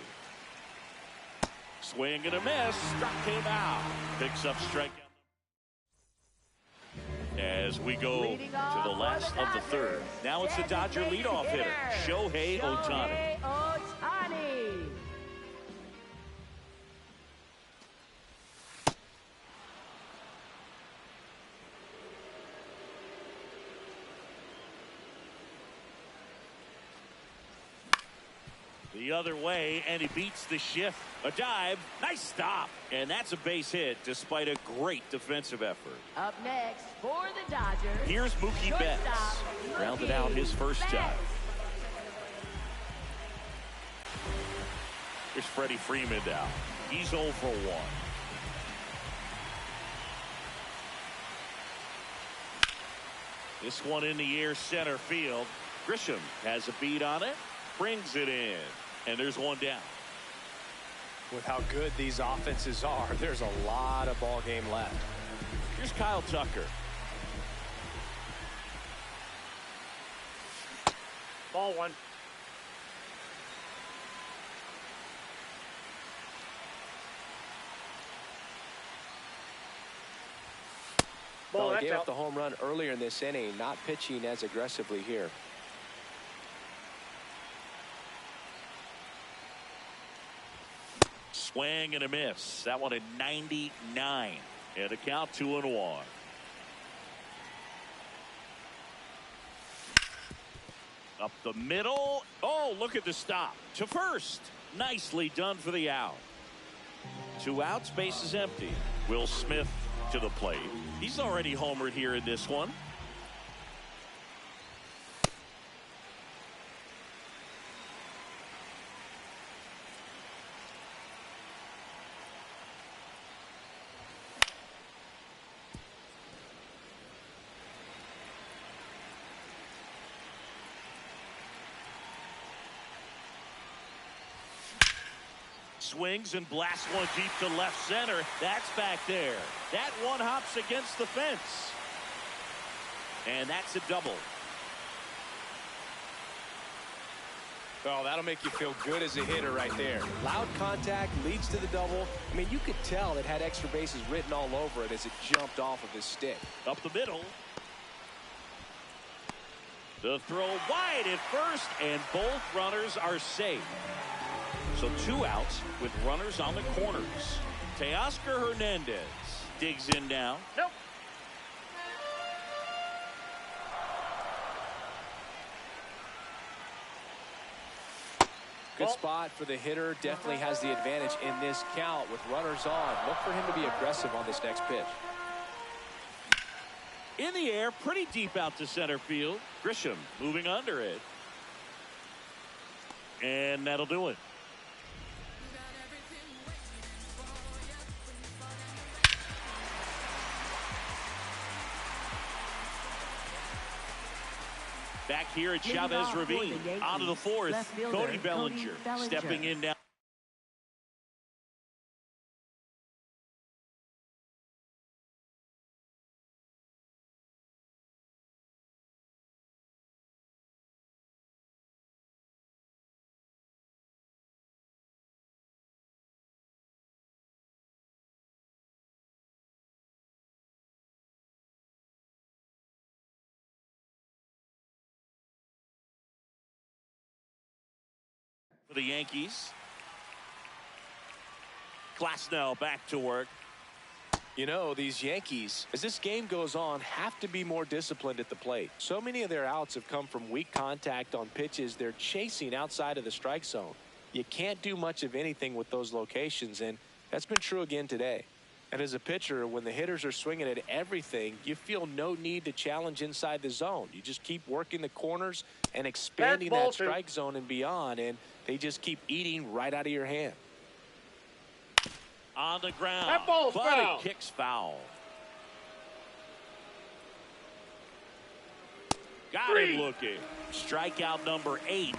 Swing and a miss. Struck him out. Picks up strikeout. As we go to the last of the third. Now it's the Dodger leadoff hitter, Shohei Ohtani. The other way, and he beats the shift. A dive, nice stop, and that's a base hit despite a great defensive effort. Up next for the Dodgers. Here's Mookie Betts. Rounded out his first time. Here's Freddie Freeman now. He's 0 for 1. This one in the air, center field. Grisham has a beat on it, brings it in, and there's one down. With how good these offenses are, there's a lot of ball game left. Here's Kyle Tucker. Ball one. Well, Ball, he gave that's up the home run earlier in this inning, not pitching as aggressively here. Swing and a miss. That one at 99. And a count 2-1. Up the middle. Oh, look at the stop. To first. Nicely done for the out. 2 outs, base is empty. Will Smith to the plate. He's already homered here in this one. Swings and blasts one deep to left center. That's back there. That one hops against the fence. And that's a double. Oh, that'll make you feel good as a hitter right there. Loud contact leads to the double. I mean, you could tell it had extra bases written all over it as it jumped off of his stick. Up the middle. The throw wide at first, and both runners are safe. So 2 outs with runners on the corners. Teoscar Hernandez digs in now. Nope. Good spot for the hitter. Definitely has the advantage in this count with runners on. Look for him to be aggressive on this next pitch. In the air, pretty deep out to center field. Grisham moving under it. And that'll do it. Back here at Chavez Ravine. On to the fourth. Cody Bellinger stepping in now. For the Yankees. Glasnow back to work. You know, these Yankees, as this game goes on, have to be more disciplined at the plate. So many of their outs have come from weak contact on pitches they're chasing outside of the strike zone. You can't do much of anything with those locations, and that's been true again today. And as a pitcher, when the hitters are swinging at everything, you feel no need to challenge inside the zone. You just keep working the corners and expanding that strike zone and beyond, and they just keep eating right out of your hand. On the ground. That ball's but foul. It kicks foul. Got him looking. Strikeout number 8.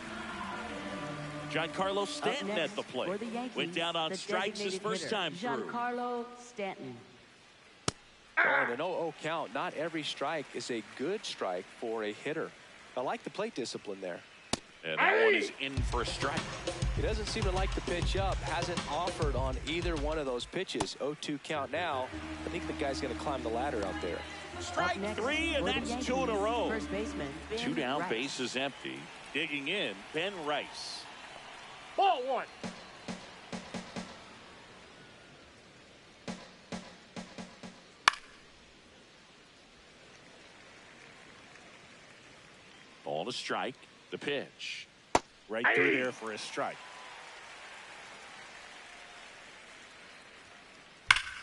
Giancarlo Stanton at the plate. Went down on strikes his first time through. Giancarlo Stanton. And an 0-0 count. Not every strike is a good strike for a hitter. I like the plate discipline there. And that one is in for a strike. He doesn't seem to like the pitch up. Hasn't offered on either one of those pitches. 0-2 count now. I think the guy's going to climb the ladder out there. Strike 3, and that's 2 in a row. First baseman, Ben 2 down, Rice. bases empty. Digging in, Ben Rice. Ball 1. Ball to strike. The pitch. Right through there for a strike.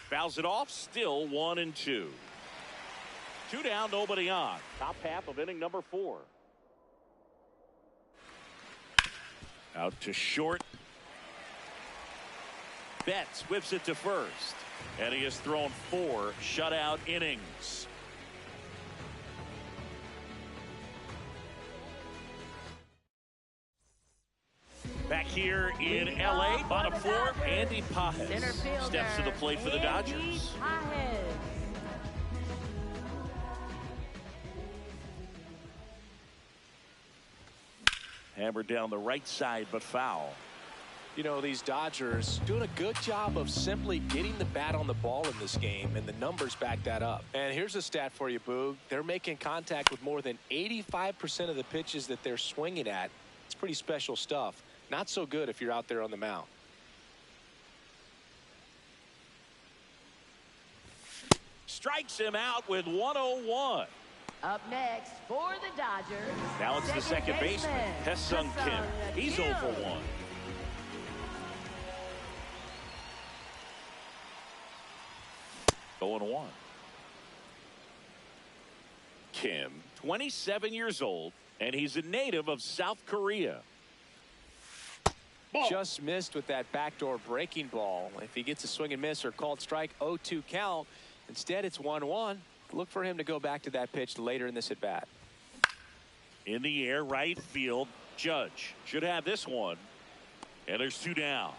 Fouls it off. Still 1-2. 2 down, nobody on. Top half of inning number 4. Out to short. Betts whips it to first. And he has thrown 4 shutout innings. Back here in L.A., bottom 4, Andy Pajes steps to the plate for the Dodgers. Hammered down the right side, but foul. You know, these Dodgers doing a good job of simply getting the bat on the ball in this game, and the numbers back that up. And here's a stat for you, Boog. They're making contact with more than 85% of the pitches that they're swinging at. It's pretty special stuff. Not so good if you're out there on the mound. Strikes him out with 101. Up next for the Dodgers. Now it's the second baseman, Hesung Kim. He's 0 for 1. Going 1. Kim, 27 years old, and he's a native of South Korea. Ball. Just missed with that backdoor breaking ball. If he gets a swing and miss or called strike, 0-2 count. Instead, it's 1-1. Look for him to go back to that pitch later in this at bat. In the air, right field. Judge should have this one. And there's 2 down.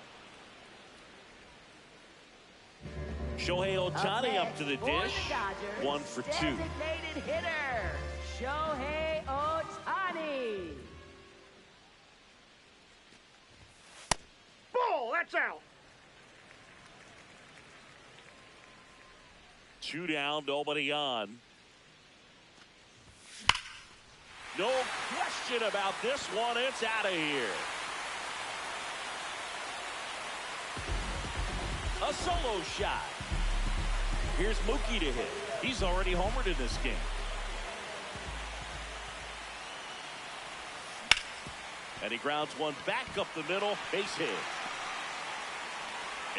Shohei Ohtani up to the dish. 1 for 2. Designated hitter, Shohei Ohtani. 2 down, nobody on. No question about this one. It's out of here. A solo shot. Here's Mookie to hit. He's already homered in this game. And he grounds one back up the middle. Base hit.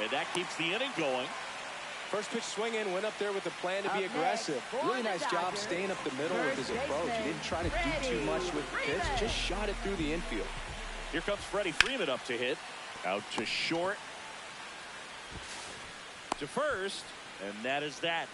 And that keeps the inning going. First pitch swing in, went up there with a plan to be aggressive. Really nice job staying up the middle with his approach. He didn't try to do too much with the pitch, just shot it through the infield. Here comes Freddie Freeman up to hit. Out to short. To first, and that is that.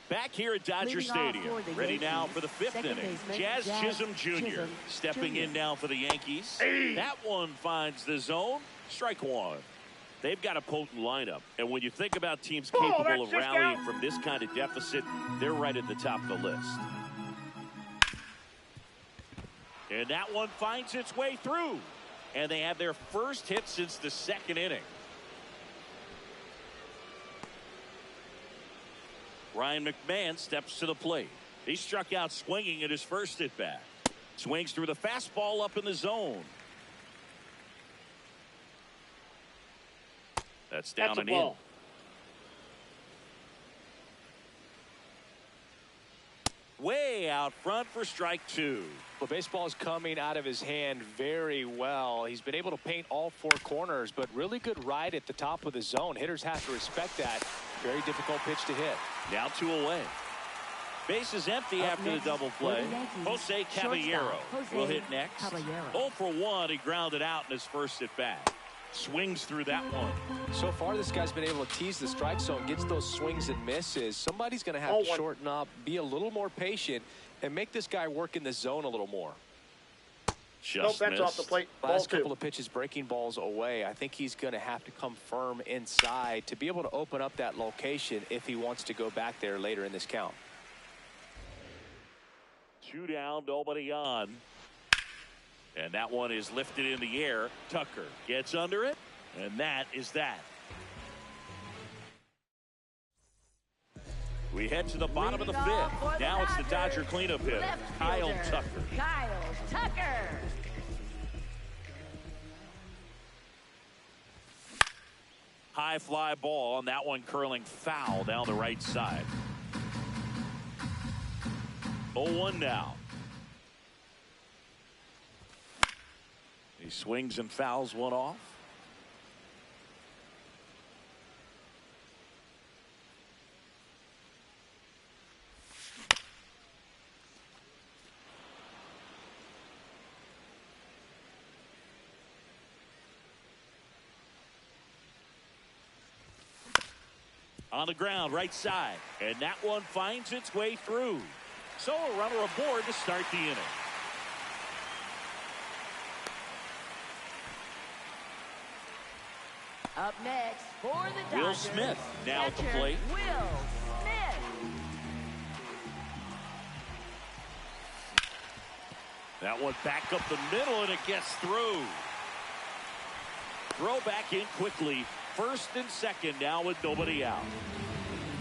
Back here at Dodger Stadium, ready now for the 5th inning. Jazz Chisholm Jr. stepping in now for the Yankees. That one finds the zone. Strike one. They've got a potent lineup, and when you think about teams capable of rallying from this kind of deficit, they're right at the top of the list. And that one finds its way through, and they have their first hit since the 2nd inning. Ryan McMahon steps to the plate. He struck out swinging at his first at bat. Swings through the fastball up in the zone. That's down and in. Way out front for strike 2. Well, baseball is coming out of his hand very well. He's been able to paint all 4 corners, but really good ride at the top of the zone. Hitters have to respect that. Very difficult pitch to hit. Now 2 away. Base is empty after the double play. Jose Caballero will hit next. 0 for 1. He grounded out in his first at bat. Swings through that one. So far, this guy's been able to tease the strike zone, gets those swings and misses. Somebody's going to have to shorten up, be a little more patient, and make this guy work in the zone a little more. Just that's off the plate. Last couple of pitches breaking balls away. I think he's going to have to come firm inside to be able to open up that location if he wants to go back there later in this count. 2 down, nobody on. And that one is lifted in the air. Tucker gets under it, and that is that. We head to the bottom of the 5th. Now it's the Dodger cleanup hitter, Kyle Tucker. Kyle Tucker. High fly ball, and that one curling foul down the right side. 0-1 now. He swings and fouls one off. On the ground, right side. And that one finds its way through. So a runner aboard to start the inning. Up next for the Dodgers. Will Smith now at the plate. Will Smith. That one back up the middle, and it gets through. Throw back in quickly. First and second now with nobody out.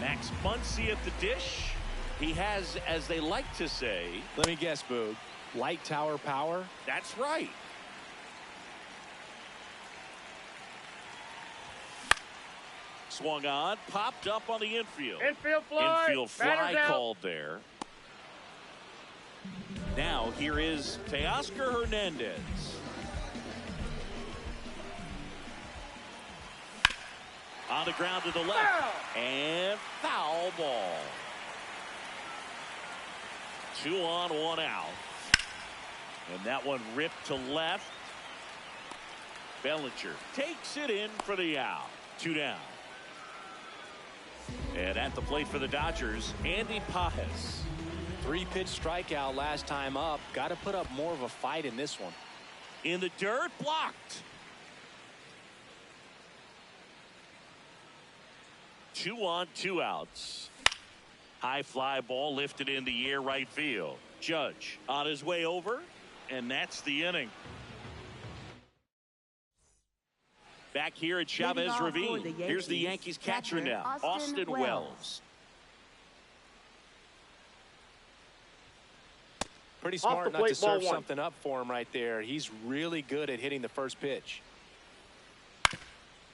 Max Muncy at the dish. He has, as they like to say. Let me guess, Boog. Light tower power? That's right. Swung on, popped up on the infield. Infield fly. Infield fly called there. Now here is Teoscar Hernandez. On the ground to the left. Foul. And foul ball. 2 on, 1 out. And that one ripped to left. Bellinger takes it in for the out. 2 down. And at the plate for the Dodgers, Andy Pajes. 3-pitch strikeout last time up. Got to put up more of a fight in this one. In the dirt, blocked. 2 on, 2 outs. High fly ball lifted in the air, right field. Judge on his way over, and that's the inning. Back here at Leading Chavez off for Ravine. the Here's the Yankees, Yankees catcher catcher, now, Austin Austin Wells. Pretty Off smart the not plate, to serve ball one. something up for him right there. He's really good at hitting the first pitch.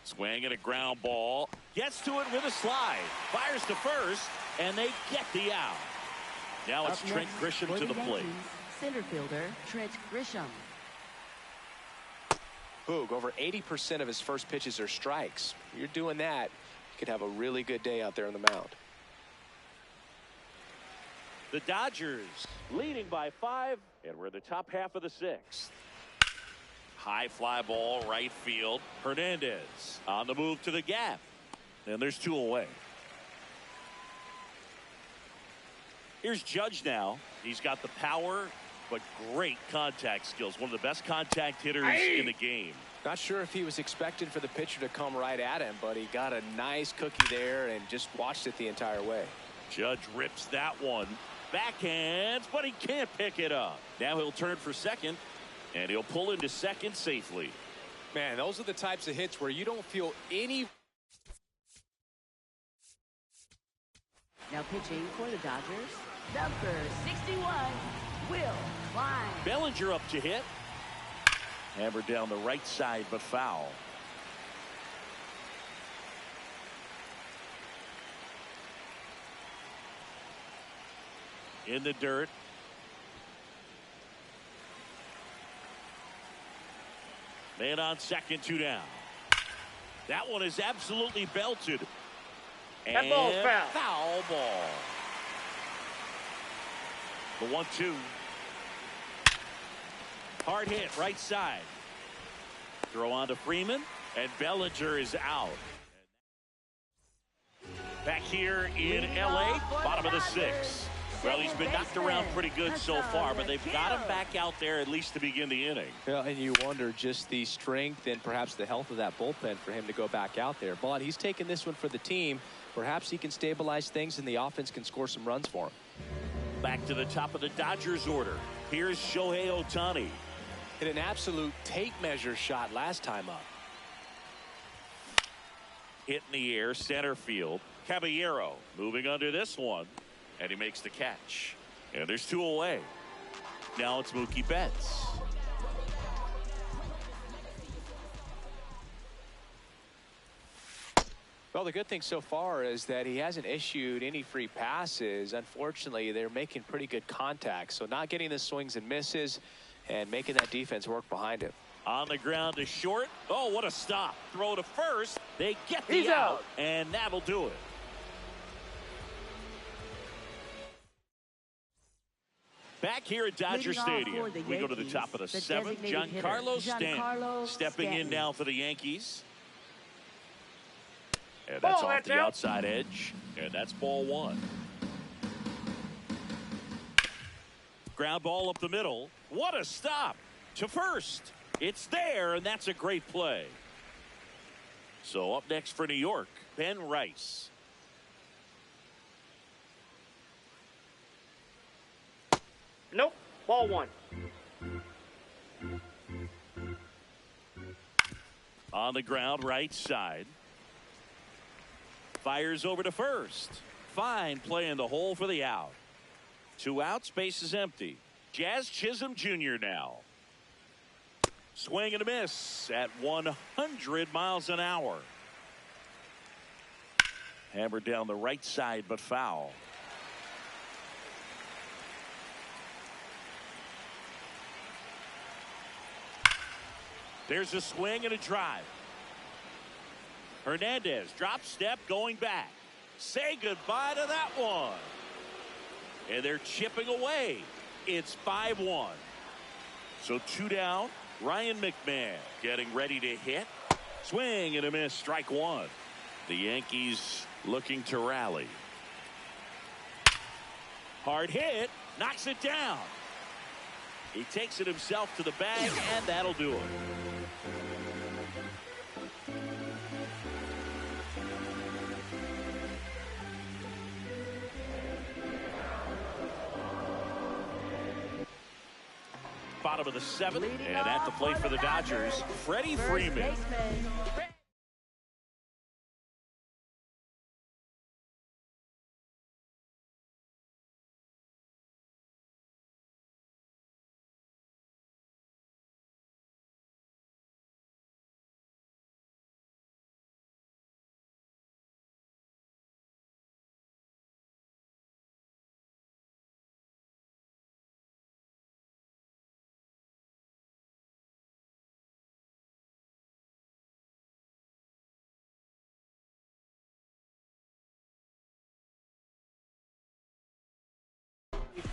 Swing and a ground ball. Gets to it with a slide. Fires to first, and they get the out. Now it's Up Trent next Grisham for to the plate. Yankees, center fielder Trent Grisham. Boog, over 80% of his first pitches are strikes. You're doing that, you could have a really good day out there on the mound. The Dodgers leading by 5, and we're in the top half of the 6th. High fly ball, right field. Hernandez on the move to the gap. And there's 2 away. Here's Judge now. He's got the power, but great contact skills. One of the best contact hitters in the game. Not sure if he was expecting for the pitcher to come right at him, but he got a nice cookie there and just watched it the entire way. Judge rips that one. Backhands, but he can't pick it up. Now he'll turn for second, and he'll pull into second safely. Man, those are the types of hits where you don't feel any. Now pitching for the Dodgers, number 61, Will Klein. Bellinger up to hit. Hammered down the right side, but foul. In the dirt. Man on second, 2 down. That one is absolutely belted. That ball's foul. Foul ball. The 1-2. Hard hit, right side. Throw on to Freeman, and Bellinger is out. Back here in L.A., bottom of the 6th. Well, he's been knocked around pretty good so far, but they've got him back out there at least to begin the inning. Yeah, and you wonder just the strength and perhaps the health of that bullpen for him to go back out there. But he's taking this one for the team. Perhaps he can stabilize things and the offense can score some runs for him. Back to the top of the Dodgers order. Here's Shohei Ohtani. Hit an absolute tape measure shot last time up. Hit in the air, center field. Caballero moving under this one, and he makes the catch. And there's 2 away. Now it's Mookie Betts. Well, the good thing so far is that he hasn't issued any free passes. Unfortunately, they're making pretty good contact. So not getting the swings and misses and making that defense work behind him. On the ground to short. Oh, what a stop. Throw to first. They get the He's out. and that'll do it. Back here at Dodger Leading off Stadium, for the we go to the Yankees, top of the the 7th. designated hitter, Giancarlo Stanton Giancarlo stepping in Stanton. now for the Yankees. And that's Ball, off that's the out. outside edge. And that's ball 1. Ground ball up the middle. What a stop to first. It's there, and that's a great play. So up next for New York, Ben Rice. Nope. Ball 1. On the ground, right side. Fires over to first. Fine play in the hole for the out. 2 outs, base is empty. Jazz Chisholm Jr. now. Swing and a miss at 100 miles an hour. Hammered down the right side, but foul. There's a swing and a drive. Hernandez drop step going back. Say goodbye to that one. And they're chipping away. It's 5-1. So 2 down. Ryan McMahon getting ready to hit. Swing and a miss. Strike 1. The Yankees looking to rally. Hard hit. Knocks it down. He takes it himself to the bag, and that'll do it. bottom of the 7th. Leading And at the off plate for the Dodgers, Dodgers, Freddie first Freeman. baseman.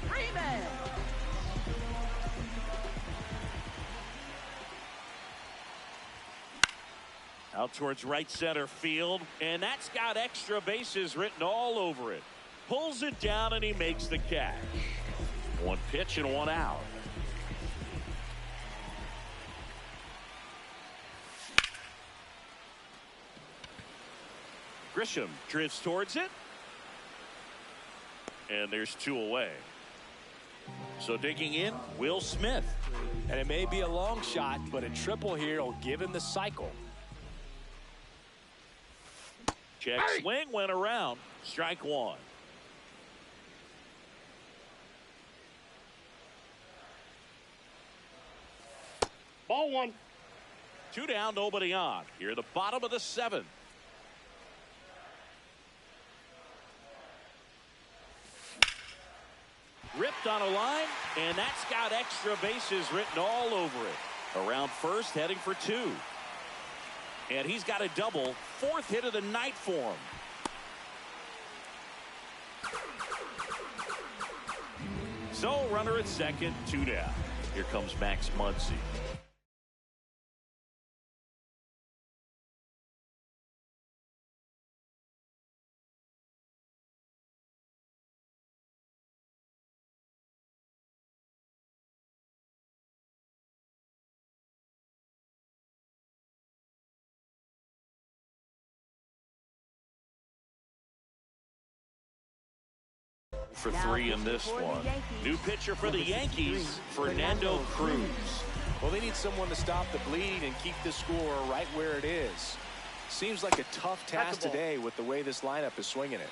Freeman. Out towards right center field, and that's got extra bases written all over it. Pulls it down, and he makes the catch. 1 pitch and 1 out. Grisham drifts towards it, and there's 2 away. So digging in, Will Smith. And it may be a long shot, but a triple here will give him the cycle. Check swing, went around. Strike 1. Ball 1. 2 down, nobody on. Here, the bottom of the 7th. Ripped on a line, and that's got extra bases written all over it. Around first, heading for 2. And he's got a double. 4th hit of the night for him. So, runner at second, 2 down. Here comes Max Muncy. For 3 in this one. New pitcher for the Yankees, Fernando Cruz. Well, they need someone to stop the bleed and keep the score right where it is. Seems like a tough task today with the way this lineup is swinging it.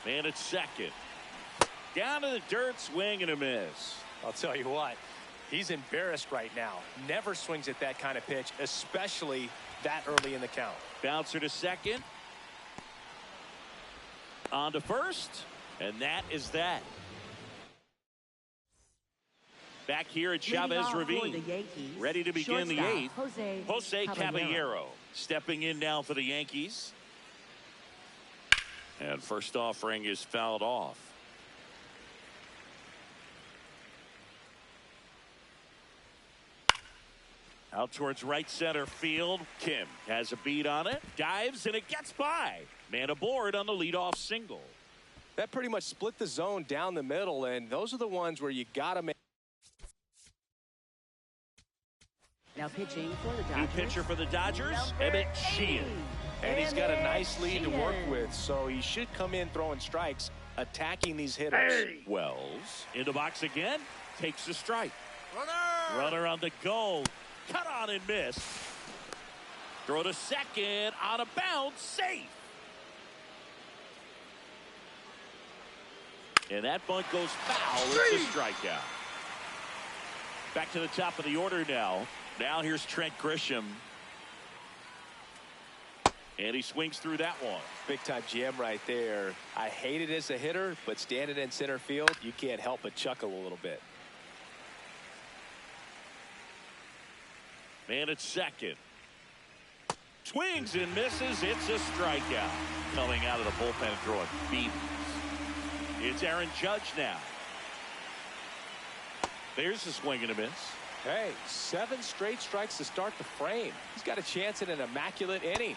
Man at second. Down to the dirt, swing and a miss. I'll tell you what, he's embarrassed right now. Never swings at that kind of pitch, especially that early in the count. Bouncer to second. On to first, and that is that. Back here at Chavez Ravine, ready to begin the 8th. Jose Caballero stepping in now for the Yankees. And first offering is fouled off. Out towards right center field. Kim has a beat on it. Dives, and it gets by. Man aboard on the leadoff single. That pretty much split the zone down the middle, and those are the ones where you got to make. Now pitching for the Dodgers. New pitcher for the Dodgers, Emmett Sheehan. And he's got a nice lead to work with, so he should come in throwing strikes, attacking these hitters. Wells in the box again, takes the strike. Runner on the goal. Cut on and miss. Throw to second on a bounce, safe. And that bunt goes foul. It's a strikeout. Back to the top of the order now. Now here's Trent Grisham. And he swings through that one. Big time jam right there. I hate it as a hitter, but standing in center field, you can't help but chuckle a little bit. Man at second. Swings and misses. It's a strikeout. Coming out of the bullpen and throwing beans. It's Aaron Judge now. There's a swing and a miss. Hey, 7 straight strikes to start the frame. He's got a chance at an immaculate inning.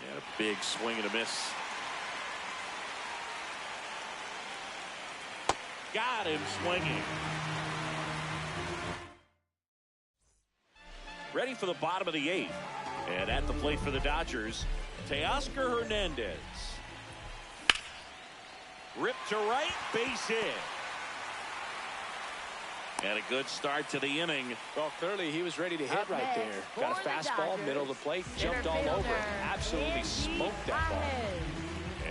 And a big swing and a miss. Got him swinging. Ready for the bottom of the 8th. And at the plate for the Dodgers, Teoscar Hernandez. Ripped to right, base hit. And a good start to the inning. Well, clearly he was ready to hit right there. Got a fastball, middle of the plate, jumped all over it. Absolutely smoked that ball.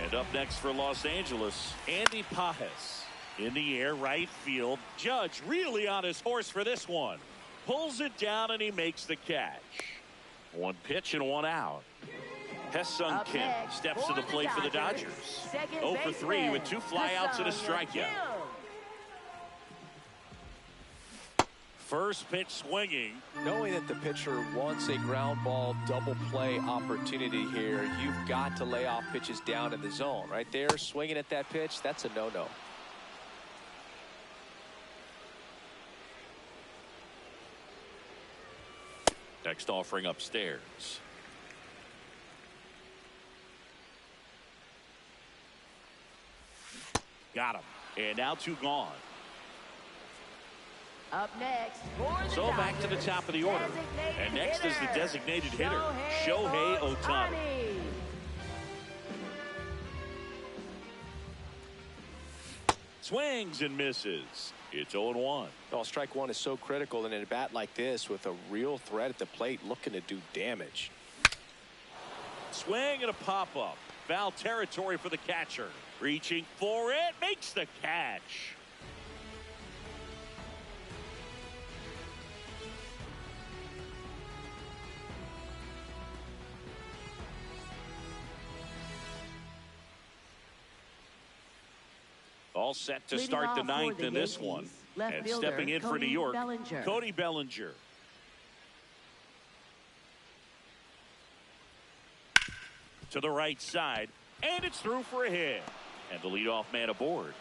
And up next for Los Angeles, Andy Pajes. In the air, right field. Judge really on his horse for this one. Pulls it down and he makes the catch. One pitch and one out. Hesung Kim steps to the plate for the Dodgers. 0 for 3 with 2 flyouts and a strikeout. First pitch swinging. Knowing that the pitcher wants a ground ball double play opportunity here, you've got to lay off pitches down in the zone. Right there, swinging at that pitch, that's a no-no. Next offering upstairs. Got him. And now 2 gone. Up next, So back to the top of the order. And next is the designated hitter, Shohei Ohtani. Swings and misses. It's 0-1. Well, strike one is so critical in a bat like this with a real threat at the plate looking to do damage. Swing and a pop-up. Foul territory for the catcher. Reaching for it. Makes the catch. All set to start the ninth in this one. And stepping in for New York, Cody Bellinger. To the right side, and it's through for a hit. And the leadoff man aboard.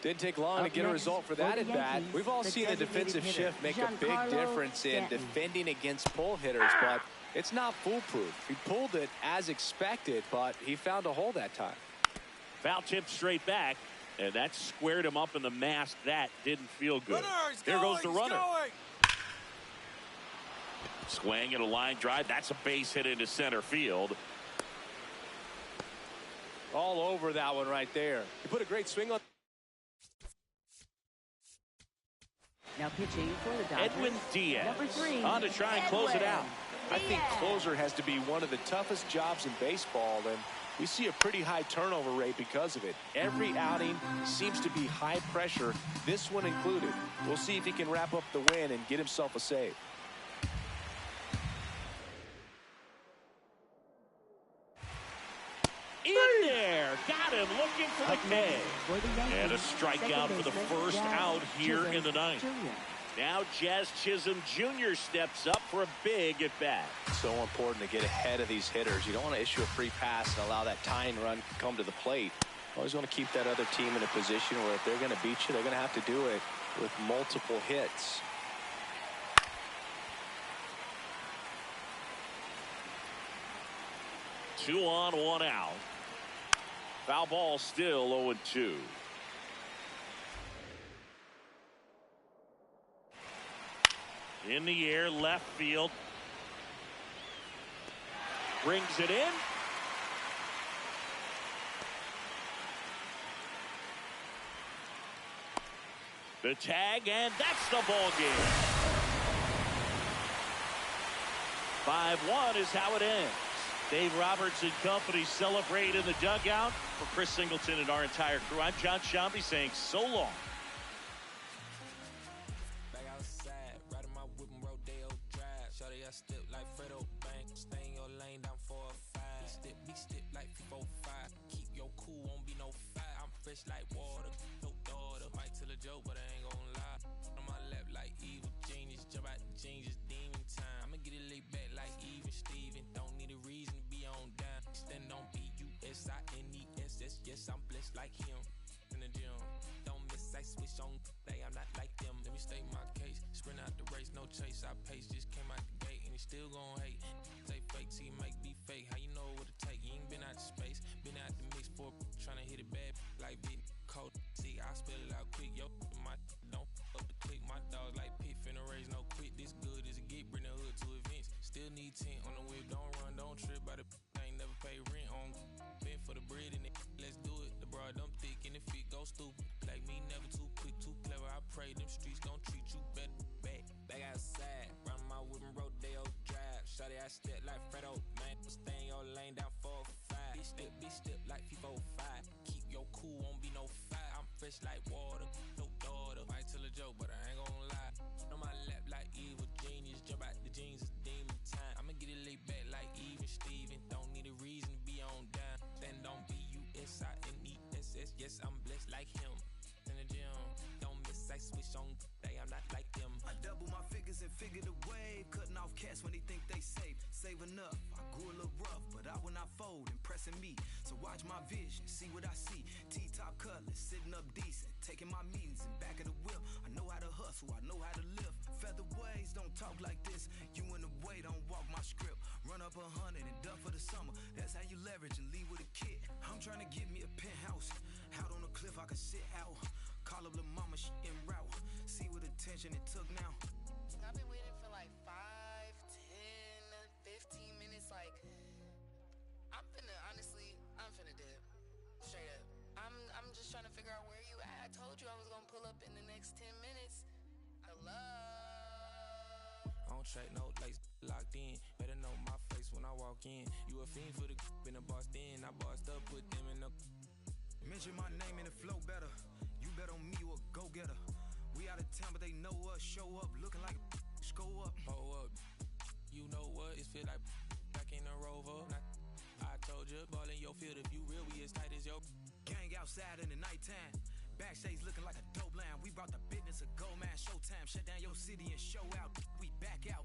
Didn't take long to get a result for that at bat. We've all seen the defensive shift make a big difference in defending against pull hitters, but it's not foolproof. He pulled it as expected, but he found a hole that time. Foul tip straight back, and that squared him up in the mask. That didn't feel good. Here goes the runner. Swing and a line drive. That's a base hit into center field. All over that one right there. He put a great swing on. Now pitching for the Dodgers, Edwin Diaz number 3, on to try and close it out. I think closer has to be one of the toughest jobs in baseball, and we see a pretty high turnover rate because of it. Every outing seems to be high pressure, this one included. We'll see if he can wrap up the win and get himself a save. In there, got him looking for the K. And a strikeout for the first out here in the ninth. Now Jazz Chisholm Jr. steps up for a big at bat. So important to get ahead of these hitters. You don't want to issue a free pass and allow that tying run to come to the plate. Always want to keep that other team in a position where if they're going to beat you, they're going to have to do it with multiple hits. Two on, one out. Foul ball still 0-2. In the air, left field. Brings it in. The tag, and that's the ball game. 5-1 is how it ends. Dave Roberts and company celebrate in the dugout. For Chris Singleton and our entire crew, I'm John Shambi saying so long. Back outside, riding my whip and Rodeo Drive. Shorty, I step like Fredo Bank. Stay in your lane, down 4 or 5. Be step like 4-5. Keep your cool, won't be no fight. I'm fresh like water. No daughter. Might tell a joke, but I ain't gon' lie. On my lap like evil genius. Jump out the genius, demon time. I'ma get it laid back like even Steven. Don't need a reason to be on down. Stand on B-U-S-I-N-E-S-S. Yes, I'm blessed like him. In the gym. Don't miss, I switch on. I'm not like them. Let me state my case. Sprint out the race, no chase. I pace. Just came out the gate and he still gon' hate. Say fake, see make be fake. How you know what to take? You ain't been out the space. Been out the mix for tryna hit it bad like big cold. See, I spell it out quick. Yo, my don't up the click. My dog like pit finna raise no quit. This good as it get. Bring the hood to events. Still need 10 on the whip. Don't run, don't trip. By the ain't never pay rent on. Been for the bread and it. Let's do it. The broad dumb thick and the feet go stupid. Like me never too. like Fredo, man. Stay in your lane down 4-5. Bitch step like FIFA 5. Keep your cool, won't be no fire. I'm fresh like water, no daughter. Might tell a joke, but I ain't gonna lie. On my lap like evil genius. Jump out the jeans, it's demon time. I'ma get it laid back like even Steven. Don't need a reason to be on down. Stand on BUSINESS. Yes, I'm blessed like him. In the gym, don't miss, I switch on day, I'm not like them. I double my figures and figure the wave. Cutting off cats when they think they safe. Saving up, I grew a little rough, but I will not fold, impressing me. So watch my vision, see what I see. T-top colors, sitting up decent. Taking my meetings in back of the whip. I know how to hustle, I know how to live. Featherweights don't talk like this. You in the way, don't walk my script. Run up 100 and done for the summer. That's how you leverage and leave with a kid. I'm trying to get me a penthouse. Out on the cliff, I can sit out. Call up the mama, she en route. See what attention it took now. I've been waiting for like 5, 10, 15 minutes. Like, I'm finna dip. Straight up. I'm just trying to figure out where you at. I told you I was gonna pull up in the next 10 minutes. Hello? On track, no lights, locked in. Better know my face when I walk in. You a fiend for the been a boss then. I bossed up, put them in the. Mention my name and it flow better. You bet on me, you a go-getter. We out of town, but they know us. Show up, looking like go up. Oh up. You know what? It feel like back in the Rover. I told you, ball in your field. If you real, we as tight as your. Gang outside in the nighttime. Backstage looking like a dope line. We brought the business of gold man. Showtime, shut down your city and show out. We back out.